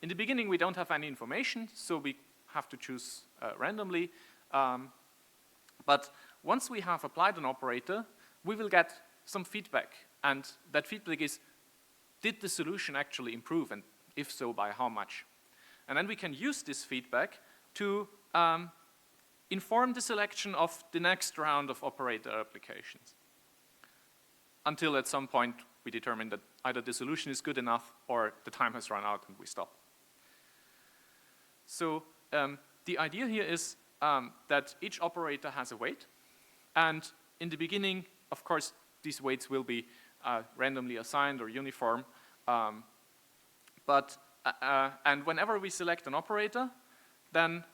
In the beginning, we don't have any information, so we have to choose randomly. But once we have applied an operator, we will get some feedback. And that feedback is, did the solution actually improve? And if so, by how much? And then we can use this feedback to inform the selection of the next round of operator applications. Until at some point, we determine that either the solution is good enough or the time has run out and we stop. So the idea here is that each operator has a weight. And in the beginning, of course, these weights will be randomly assigned or uniform. And whenever we select an operator, then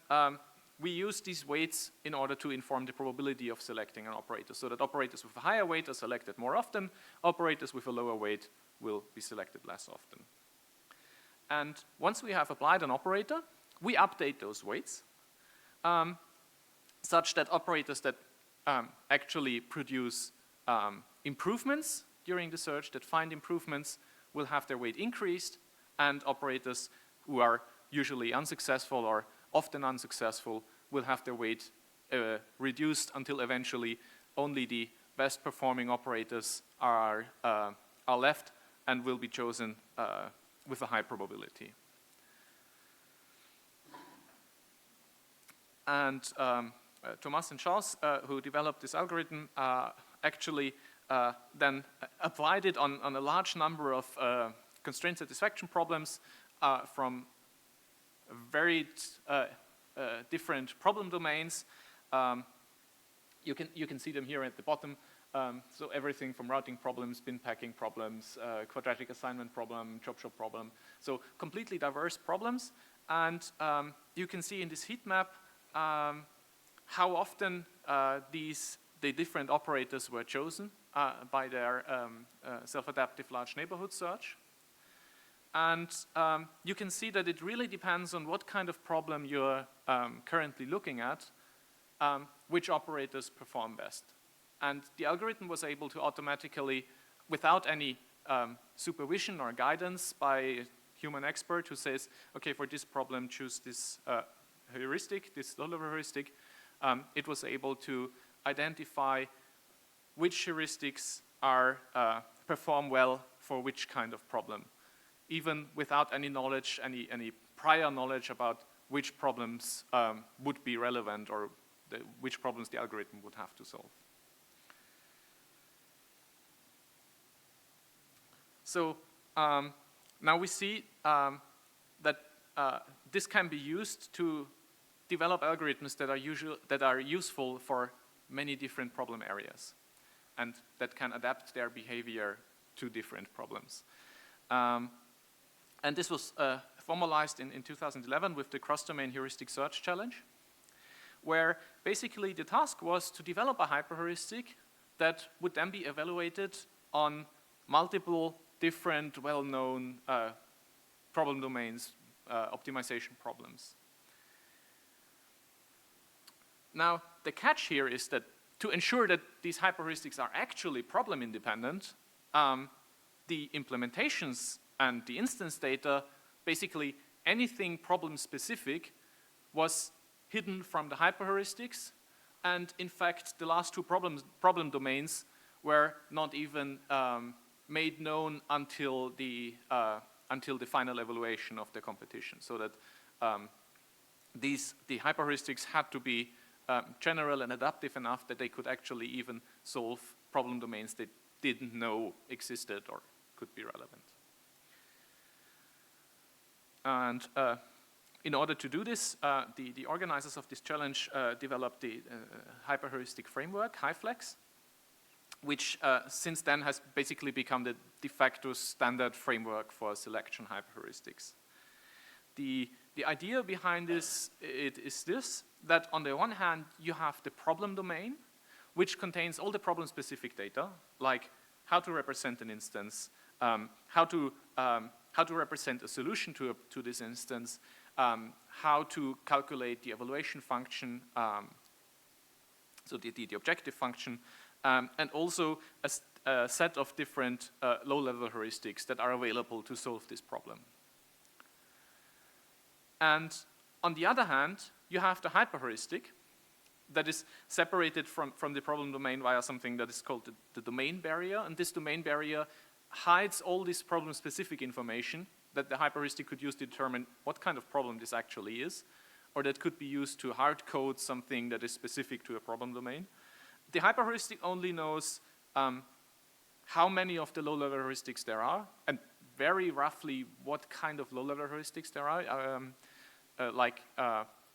we use these weights in order to inform the probability of selecting an operator, so that operators with a higher weight are selected more often, operators with a lower weight will be selected less often. And once we have applied an operator, we update those weights such that operators that actually produce improvements during the search, that find improvements, will have their weight increased, and operators who are usually unsuccessful or often unsuccessful will have their weight reduced until eventually only the best performing operators are left and will be chosen with a high probability. And Thomas and Charles, who developed this algorithm, actually then applied it on a large number of constraint satisfaction problems from varied different problem domains. You can see them here at the bottom. So everything from routing problems, bin packing problems, quadratic assignment problem, chop shop problem. So completely diverse problems. And you can see in this heat map how often the different operators were chosen by their self-adaptive large neighborhood search. And you can see that it really depends on what kind of problem you're currently looking at, which operators perform best. And the algorithm was able to automatically, without any supervision or guidance by a human expert who says, okay, for this problem, choose this heuristic, this low-level heuristic, it was able to identify which heuristics are perform well for which kind of problem, even without any knowledge, any prior knowledge about which problems would be relevant or which problems the algorithm would have to solve. So now we see that this can be used to develop algorithms that are useful for many different problem areas, and that can adapt their behavior to different problems. And this was formalized in 2011 with the cross-domain heuristic search challenge, where basically the task was to develop a hyperheuristic that would then be evaluated on multiple different well-known problem domains, optimization problems. Now, the catch here is that to ensure that these hyperheuristics are actually problem independent, the implementations and the instance data, basically anything problem specific, was hidden from the hyperheuristics, and in fact the last two problem domains were not even made known until the final evaluation of the competition, so that the hyperheuristics had to be general and adaptive enough that they could actually even solve problem domains they didn't know existed or could be relevant. And in order to do this, the organizers of this challenge developed the hyperheuristic framework, HyFlex, which since then has basically become the de facto standard framework for selection hyperheuristics. The idea behind this is this, that on the one hand you have the problem domain, which contains all the problem-specific data, like how to represent an instance, how to represent a solution to this instance, how to calculate the evaluation function, so the objective function, and also a set of different low-level heuristics that are available to solve this problem. And on the other hand, you have the hyperheuristic that is separated from the problem domain via something that is called the domain barrier, and this domain barrier hides all this problem-specific information that the hyperheuristic could use to determine what kind of problem this actually is, or that could be used to hard code something that is specific to a problem domain. The hyperheuristic only knows how many of the low-level heuristics there are, and very roughly what kind of low-level heuristics there are,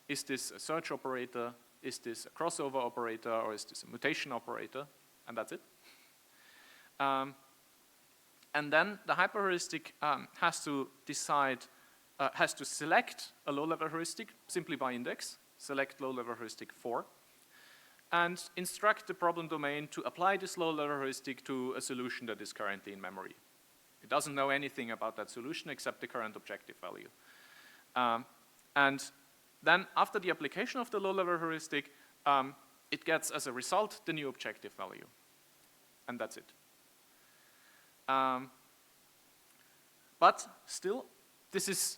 is this a search operator, is this a crossover operator, or is this a mutation operator, and that's it. And then the hyperheuristic has to decide, has to select a low-level heuristic simply by index, select low-level heuristic 4, and instruct the problem domain to apply this low-level heuristic to a solution that is currently in memory. It doesn't know anything about that solution except the current objective value. And then after the application of the low-level heuristic, it gets as a result the new objective value. And that's it. But still, this is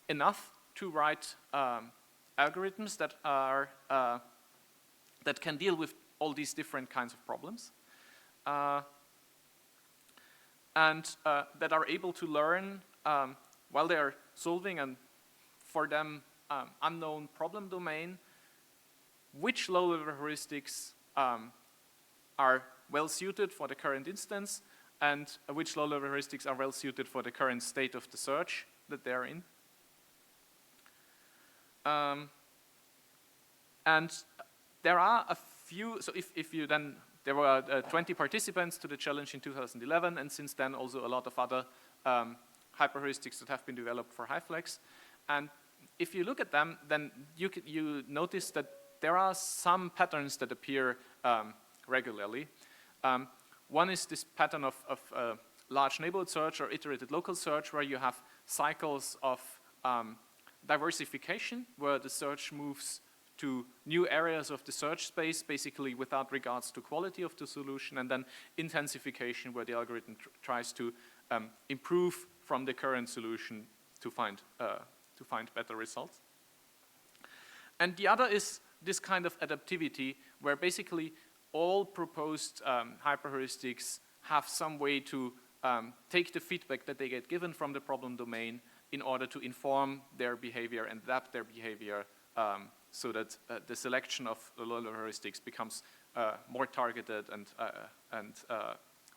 enough to write algorithms that are that can deal with all these different kinds of problems, and that are able to learn while they are solving and for them unknown problem domain, which low-level heuristics are well suited for the current instance, and which low-level heuristics are well suited for the current state of the search that they're in. And there are a few, so if you then, there were 20 participants to the challenge in 2011, and since then also a lot of other hyperheuristics that have been developed for HyFlex. And if you look at them, then you notice that there are some patterns that appear regularly. One is this pattern of large neighborhood search or iterated local search, where you have cycles of diversification, where the search moves to new areas of the search space, basically without regards to quality of the solution, and then intensification, where the algorithm tries to improve from the current solution to find better results. And the other is this kind of adaptivity, where basically all proposed hyperheuristics have some way to take the feedback that they get given from the problem domain in order to inform their behavior and adapt their behavior so that the selection of the low-level heuristics becomes more targeted and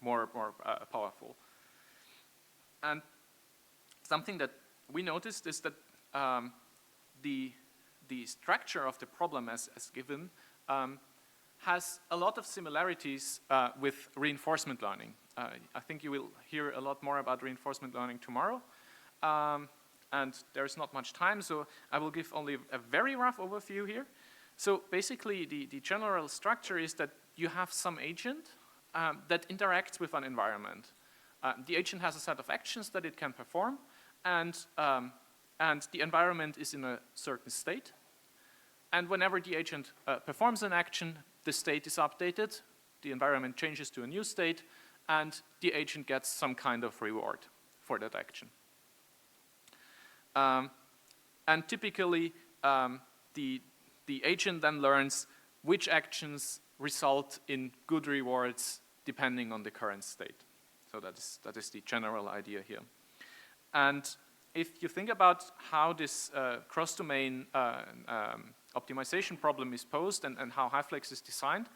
more powerful. And something that we noticed is that the structure of the problem as given has a lot of similarities with reinforcement learning. I think you will hear a lot more about reinforcement learning tomorrow. And there's not much time, so I will give only a very rough overview here. So basically, the general structure is that you have some agent that interacts with an environment. The agent has a set of actions that it can perform, and the environment is in a certain state. And whenever the agent performs an action, the state is updated, the environment changes to a new state, and the agent gets some kind of reward for that action. And typically, the agent then learns which actions result in good rewards depending on the current state. So that is the general idea here. And if you think about how this cross-domain optimization problem is posed and how HyFlex is designed,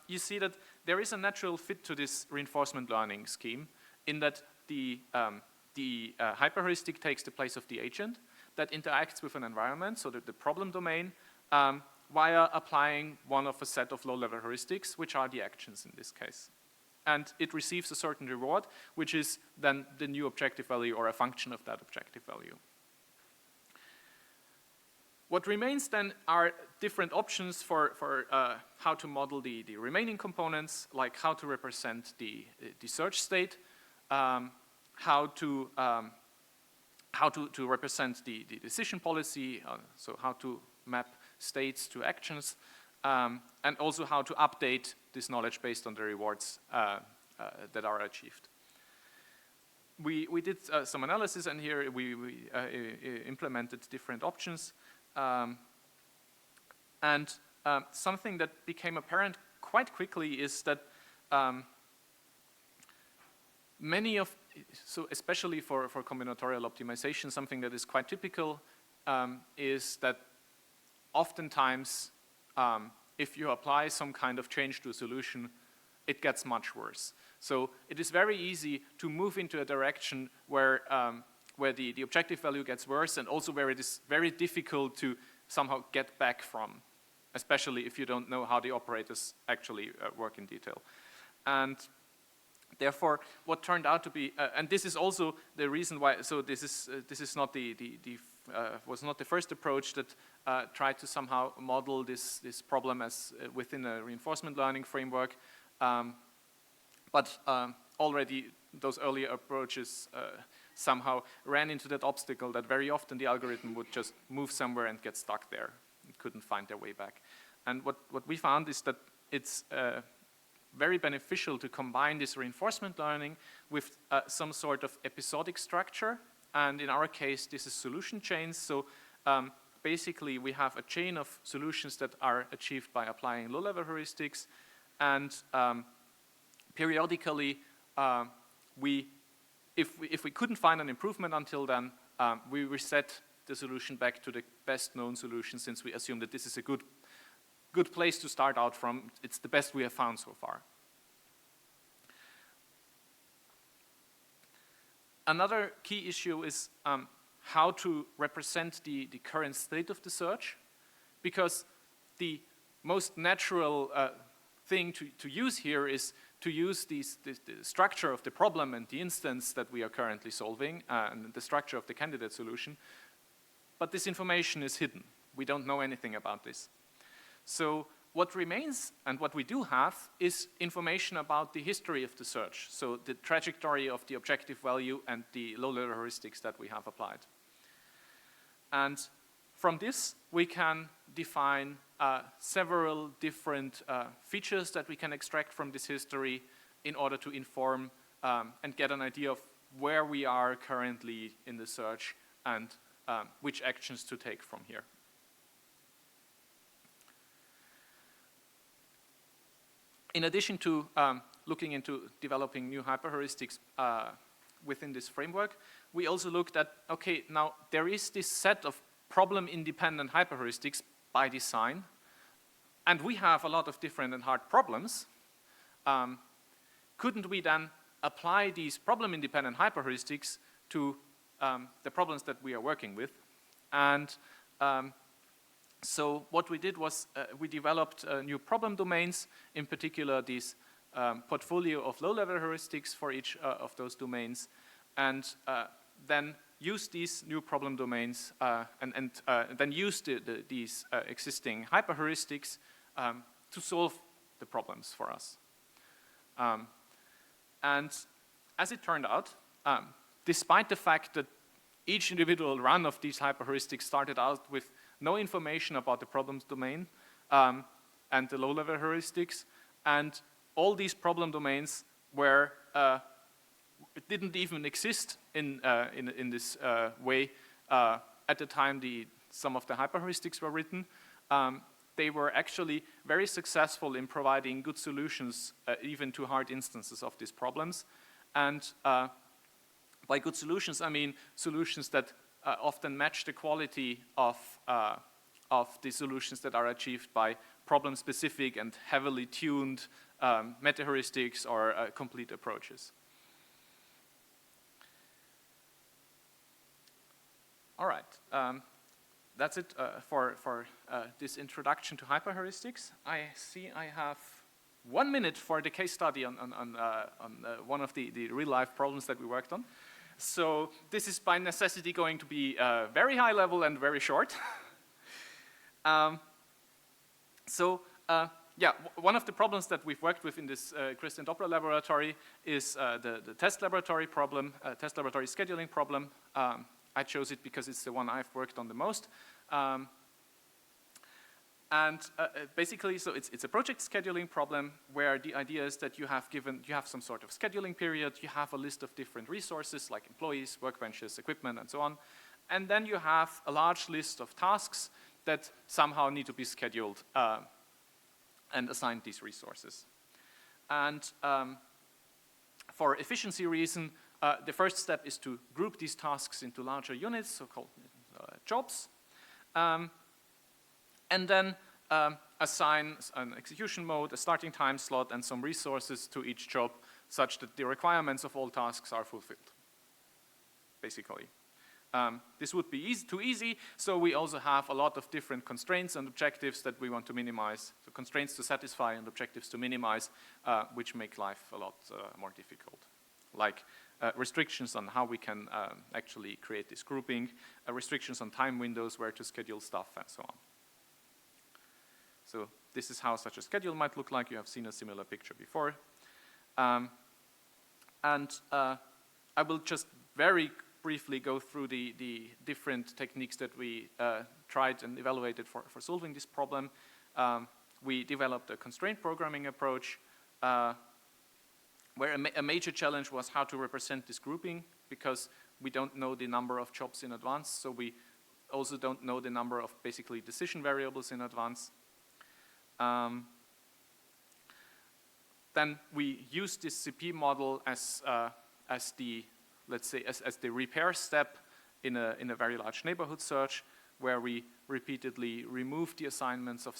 you see that there is a natural fit to this reinforcement learning scheme in that the hyperheuristic takes the place of the agent that interacts with an environment, so that the problem domain, via applying one of a set of low-level heuristics, which are the actions in this case. And it receives a certain reward, which is then the new objective value or a function of that objective value. What remains then are different options for how to model the remaining components, like how to represent the search state, how to represent the decision policy, so how to map states to actions, and also how to update this knowledge based on the rewards that are achieved. We did some analysis, and here we implemented different options. And something that became apparent quite quickly is that so especially for combinatorial optimization, something that is quite typical is that oftentimes if you apply some kind of change to a solution, it gets much worse. So it is very easy to move into a direction where the objective value gets worse, and also where it is very difficult to somehow get back from, especially if you don't know how the operators actually work in detail. And therefore, what turned out to be, and this is also the reason why, so this is not was not the first approach that tried to somehow model this problem as within a reinforcement learning framework, but already those earlier approaches somehow ran into that obstacle that very often the algorithm would just move somewhere and get stuck there. It couldn't find their way back. And what we found is that it's very beneficial to combine this reinforcement learning with some sort of episodic structure. And in our case, this is solution chains. So basically, we have a chain of solutions that are achieved by applying low-level heuristics. And periodically, if we couldn't find an improvement until then, we reset the solution back to the best known solution, since we assume that this is a good place to start out from. It's the best we have found so far. Another key issue is how to represent the current state of the search, because the most natural thing to use here is to use the structure of the problem and the instance that we are currently solving and the structure of the candidate solution. But this information is hidden. We don't know anything about this. So what remains and what we do have is information about the history of the search, so the trajectory of the objective value and the low-level heuristics that we have applied. And from this, we can define several different features that we can extract from this history in order to inform and get an idea of where we are currently in the search and which actions to take from here. In addition to looking into developing new hyperheuristics within this framework, we also looked at, okay, now there is this set of problem-independent hyperheuristics by design, and we have a lot of different and hard problems. Couldn't we then apply these problem-independent hyperheuristics to the problems that we are working with. And so what we did was we developed new problem domains, in particular these portfolio of low-level heuristics for each of those domains, and then use these new problem domains and then use these existing hyperheuristics to solve the problems for us. And as it turned out, despite the fact that each individual run of these hyperheuristics started out with no information about the problems domain and the low-level heuristics, and all these problem domains were didn't even exist in this way at the time some of the hyperheuristics were written. They were actually very successful in providing good solutions even to hard instances of these problems. And by good solutions, I mean solutions that often match the quality of the solutions that are achieved by problem-specific and heavily tuned meta-heuristics or complete approaches. All right, that's it for this introduction to hyperheuristics. I see I have 1 minute for the case study on one of the real-life problems that we worked on. So this is by necessity going to be very high level and very short. Yeah, one of the problems that we've worked with in this Christian Doppler laboratory is the test laboratory problem, test laboratory scheduling problem. I chose it because it's the one I've worked on the most. Basically, so it's a project scheduling problem where the idea is that you have some sort of scheduling period, you have a list of different resources like employees, workbenches, equipment, and so on. And then you have a large list of tasks that somehow need to be scheduled and assigned these resources. And for efficiency reason, the first step is to group these tasks into larger units, so-called jobs, and then assign an execution mode, a starting time slot, and some resources to each job such that the requirements of all tasks are fulfilled, basically. This would be too easy, so we also have a lot of different constraints and objectives that we want to minimize. So constraints to satisfy and objectives to minimize, which make life a lot more difficult. Like restrictions on how we can actually create this grouping, restrictions on time windows, where to schedule stuff, and so on. So this is how such a schedule might look like. You have seen a similar picture before. I will just very briefly go through the different techniques that we tried and evaluated for solving this problem. We developed a constraint programming approach where a major challenge was how to represent this grouping, because we don't know the number of jobs in advance, so we also don't know the number of basically decision variables in advance. Then we used this CP model as the, let's say, as the repair step in a very large neighborhood search, where we repeatedly remove the assignments of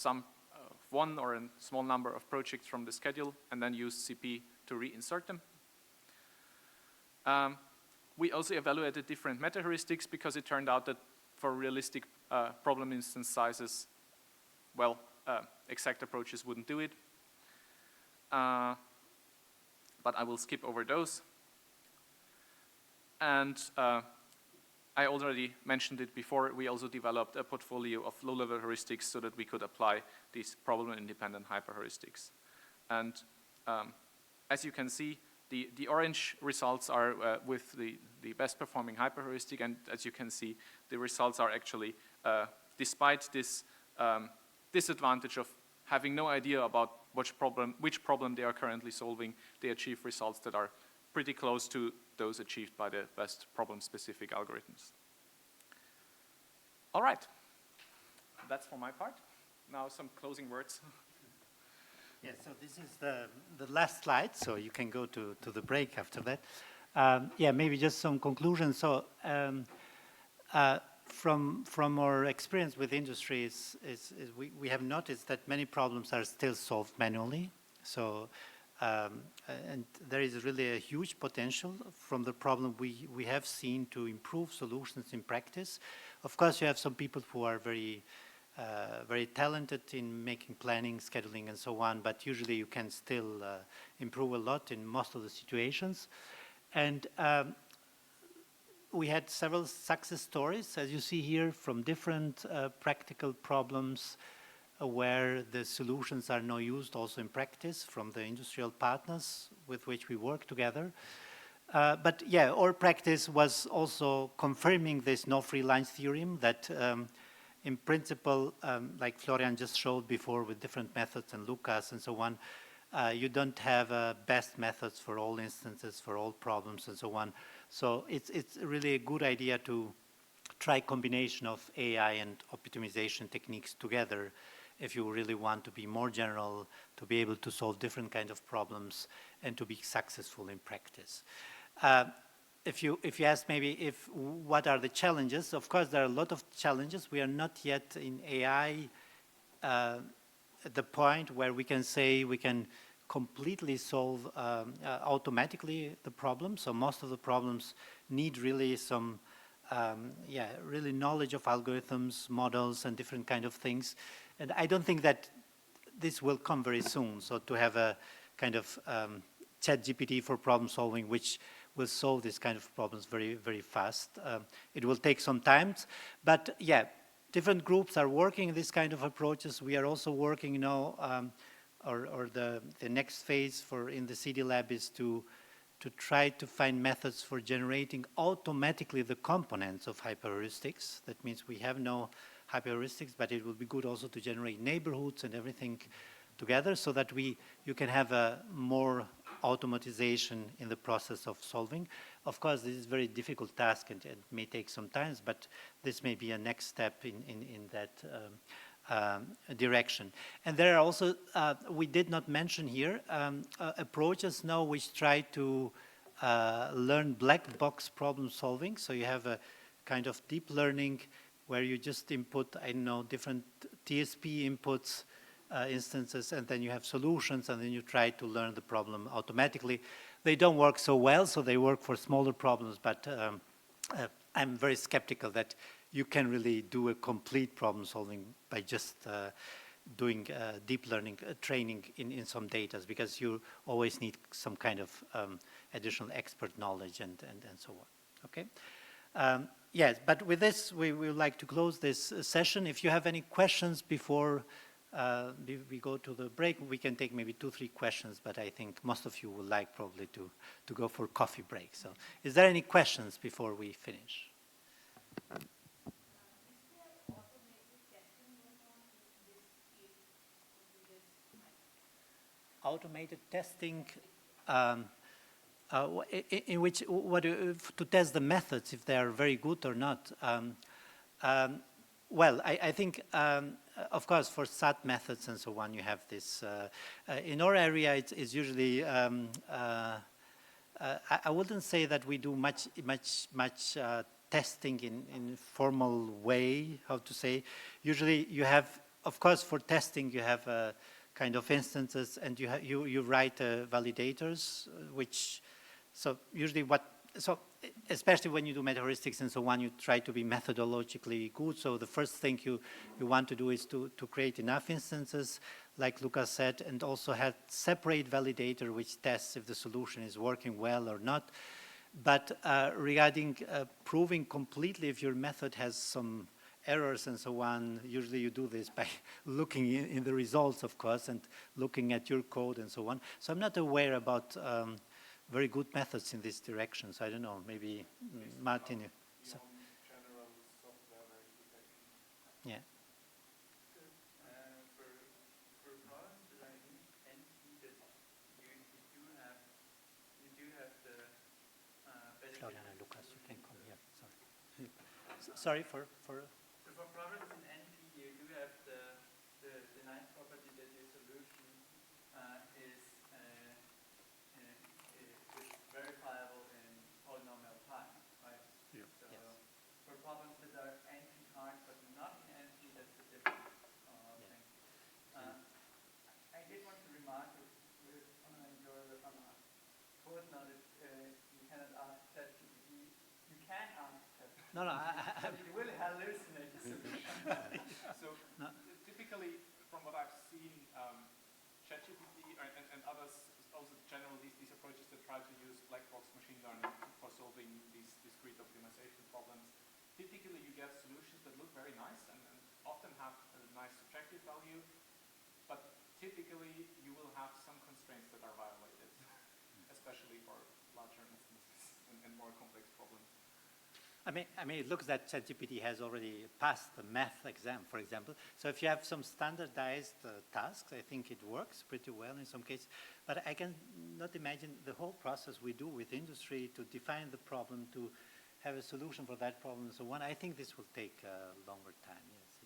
one or a small number of projects from the schedule, and then use CP to reinsert them. We also evaluated different meta-heuristics, because it turned out that for realistic problem instance sizes, well, exact approaches wouldn't do it. But I will skip over those. And I already mentioned it before, we also developed a portfolio of low-level heuristics so that we could apply these problem-independent hyperheuristics. And as you can see, the orange results are with the best performing hyperheuristic, and as you can see, the results are actually, despite this disadvantage of having no idea about which problem they are currently solving, they achieve results that are pretty close to those achieved by the best problem-specific algorithms. All right, that's for my part. Now some closing words. Yeah, so this is the last slide, so you can go to the break after that. Yeah, maybe just some conclusions. So from our experience with industries, we have noticed that many problems are still solved manually. So And there is really a huge potential from the problem we have seen to improve solutions in practice. Of course, you have some people who are very talented in making planning, scheduling, and so on, but usually you can still improve a lot in most of the situations. And we had several success stories, as you see here, from different practical problems where the solutions are now used also in practice from the industrial partners with which we work together. But yeah, our practice was also confirming this no free lunch theorem that in principle, like Florian just showed before with different methods and Lucas and so on, you don't have best methods for all instances, for all problems and so on. So it's really a good idea to try combination of AI and optimization techniques together if you really want to be more general, to be able to solve different kinds of problems and to be successful in practice. If you ask maybe what are the challenges, of course there are a lot of challenges. We are not yet in AI at the point where we can say we can completely solve automatically the problem. So most of the problems need really some really knowledge of algorithms, models, and different kind of things. And I don't think that this will come very soon. So to have a kind of ChatGPT for problem solving, which will solve this kind of problems very, very fast. It will take some time, but yeah, different groups are working in this kind of approaches. We are also working now, or the next phase in the CD lab is to try to find methods for generating automatically the components of hyperheuristics. That means we have no hyperheuristics, but it will be good also to generate neighborhoods and everything together so that you can have a more automatization in the process of solving. Of course, this is a very difficult task and it may take some time, but this may be a next step in that direction. And there are also, we did not mention here, approaches now which try to learn black box problem solving. So you have a kind of deep learning where you just input, I don't know, different TSP inputs, instances, and then you have solutions, and then you try to learn the problem automatically. They don't work so well, so they work for smaller problems, but I'm very skeptical that you can really do a complete problem solving by just doing deep learning training in some data, because you always need some kind of additional expert knowledge and so on. Okay. Yes, but with this, we would like to close this session. If you have any questions before we go to the break, we can take maybe 2-3 questions, but I think most of you would like probably to go for a coffee break. So is there any questions before we finish? Automated testing, in which, to test the methods, if they are very good or not. Well, I think, of course, for SAT methods and so on, you have this. In our area, it's usually, I wouldn't say that we do much testing in formal way, how to say. Usually you have, of course, for testing, you have kind of instances, and you write validators, which, so usually especially when you do meta-heuristics and so on, you try to be methodologically good. So the first thing you want to do is to create enough instances, like Lucas said, and also have separate validator which tests if the solution is working well or not. But regarding proving completely if your method has some errors and so on, usually you do this by looking in the results, of course, and looking at your code and so on. So I'm not aware about very good methods in this direction. So I don't know, maybe Martin. General software verification. Yeah. For problems that are in NP, that you do have the Florian and Lucas, you can come here. Sorry. Sorry for. So for problems in NP, you do have the nice property that your solution is verifiable in polynomial time, right? Yeah. So Yes. for problems that are NP hard but not in NP, that's a different thing. I did want to remark with footnote that you cannot ask ChatGPT. You can ask ChatGPT. No, no, But it will hallucinate the solution. So No. typically, from what I've seen, ChatGPT and others, also generally these approaches that try to use black box machine learning for solving these discrete optimization problems, typically you get solutions that look very nice and often have a nice subjective value, but typically you will have some constraints that are violated, especially for larger instances and more complex problems. I mean, it looks that ChatGPT has already passed the math exam, for example. So if you have some standardized tasks, I think it works pretty well in some cases. But I can not imagine the whole process we do with industry to define the problem, to have a solution for that problem and so on. I think this will take a longer time, yes.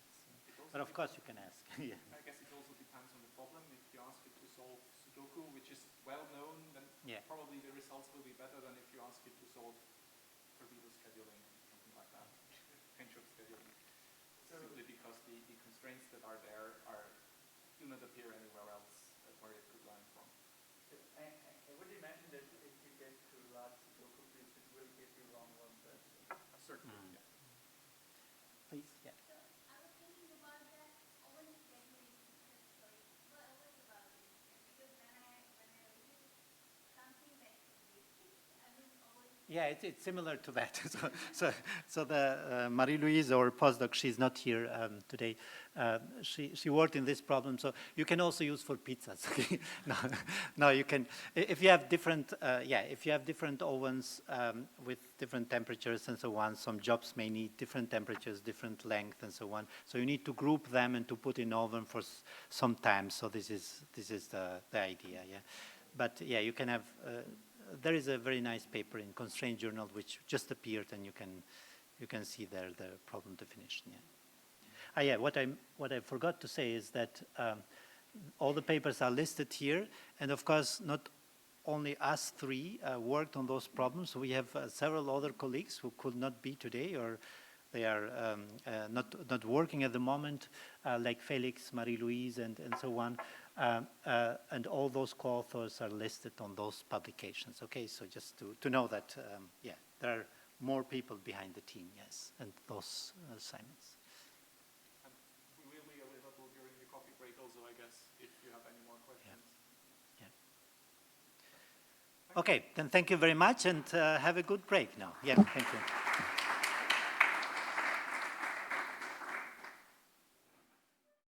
But of course you can ask. Yeah. I guess it also depends on the problem. If you ask it to solve Sudoku, which is well known, then probably the results will be better than if you ask it to solve torpedo scheduling, something like that, pinch of scheduling. Simply because the constraints that are there do not appear anywhere else where it could learn from. So I would imagine that if you get to large Sudoku fields, it will give you wrong ones. Certainly, yeah. Please, yeah. So I was thinking about the oven scheduling system. Sorry, what was about it? Because when I read something like basic, I was always Yeah, it's similar to that. so the Marie-Louise, our postdoc, she's not here today. She worked in this problem. So you can also use for pizzas. no, you can. If you have different, if you have different ovens with different temperatures and so on, some jobs may need different temperatures, different length, and so on. So you need to group them and to put in oven for some time. So this is the idea. Yeah, but yeah, you can have. There is a very nice paper in Constraint Journal which just appeared, and you can see there the problem definition. Yeah. What I forgot to say is that all the papers are listed here, and of course not only us three worked on those problems. We have several other colleagues who could not be today, or they are not working at the moment, like Felix, Marie-Louise, and so on. And all those co-authors are listed on those publications. Okay, so just to know that, there are more people behind the team, yes, and those assignments. And we will be available during the coffee break also, I guess, if you have any more questions. Yeah. Okay, then thank you very much, and have a good break now. Yeah, thank you.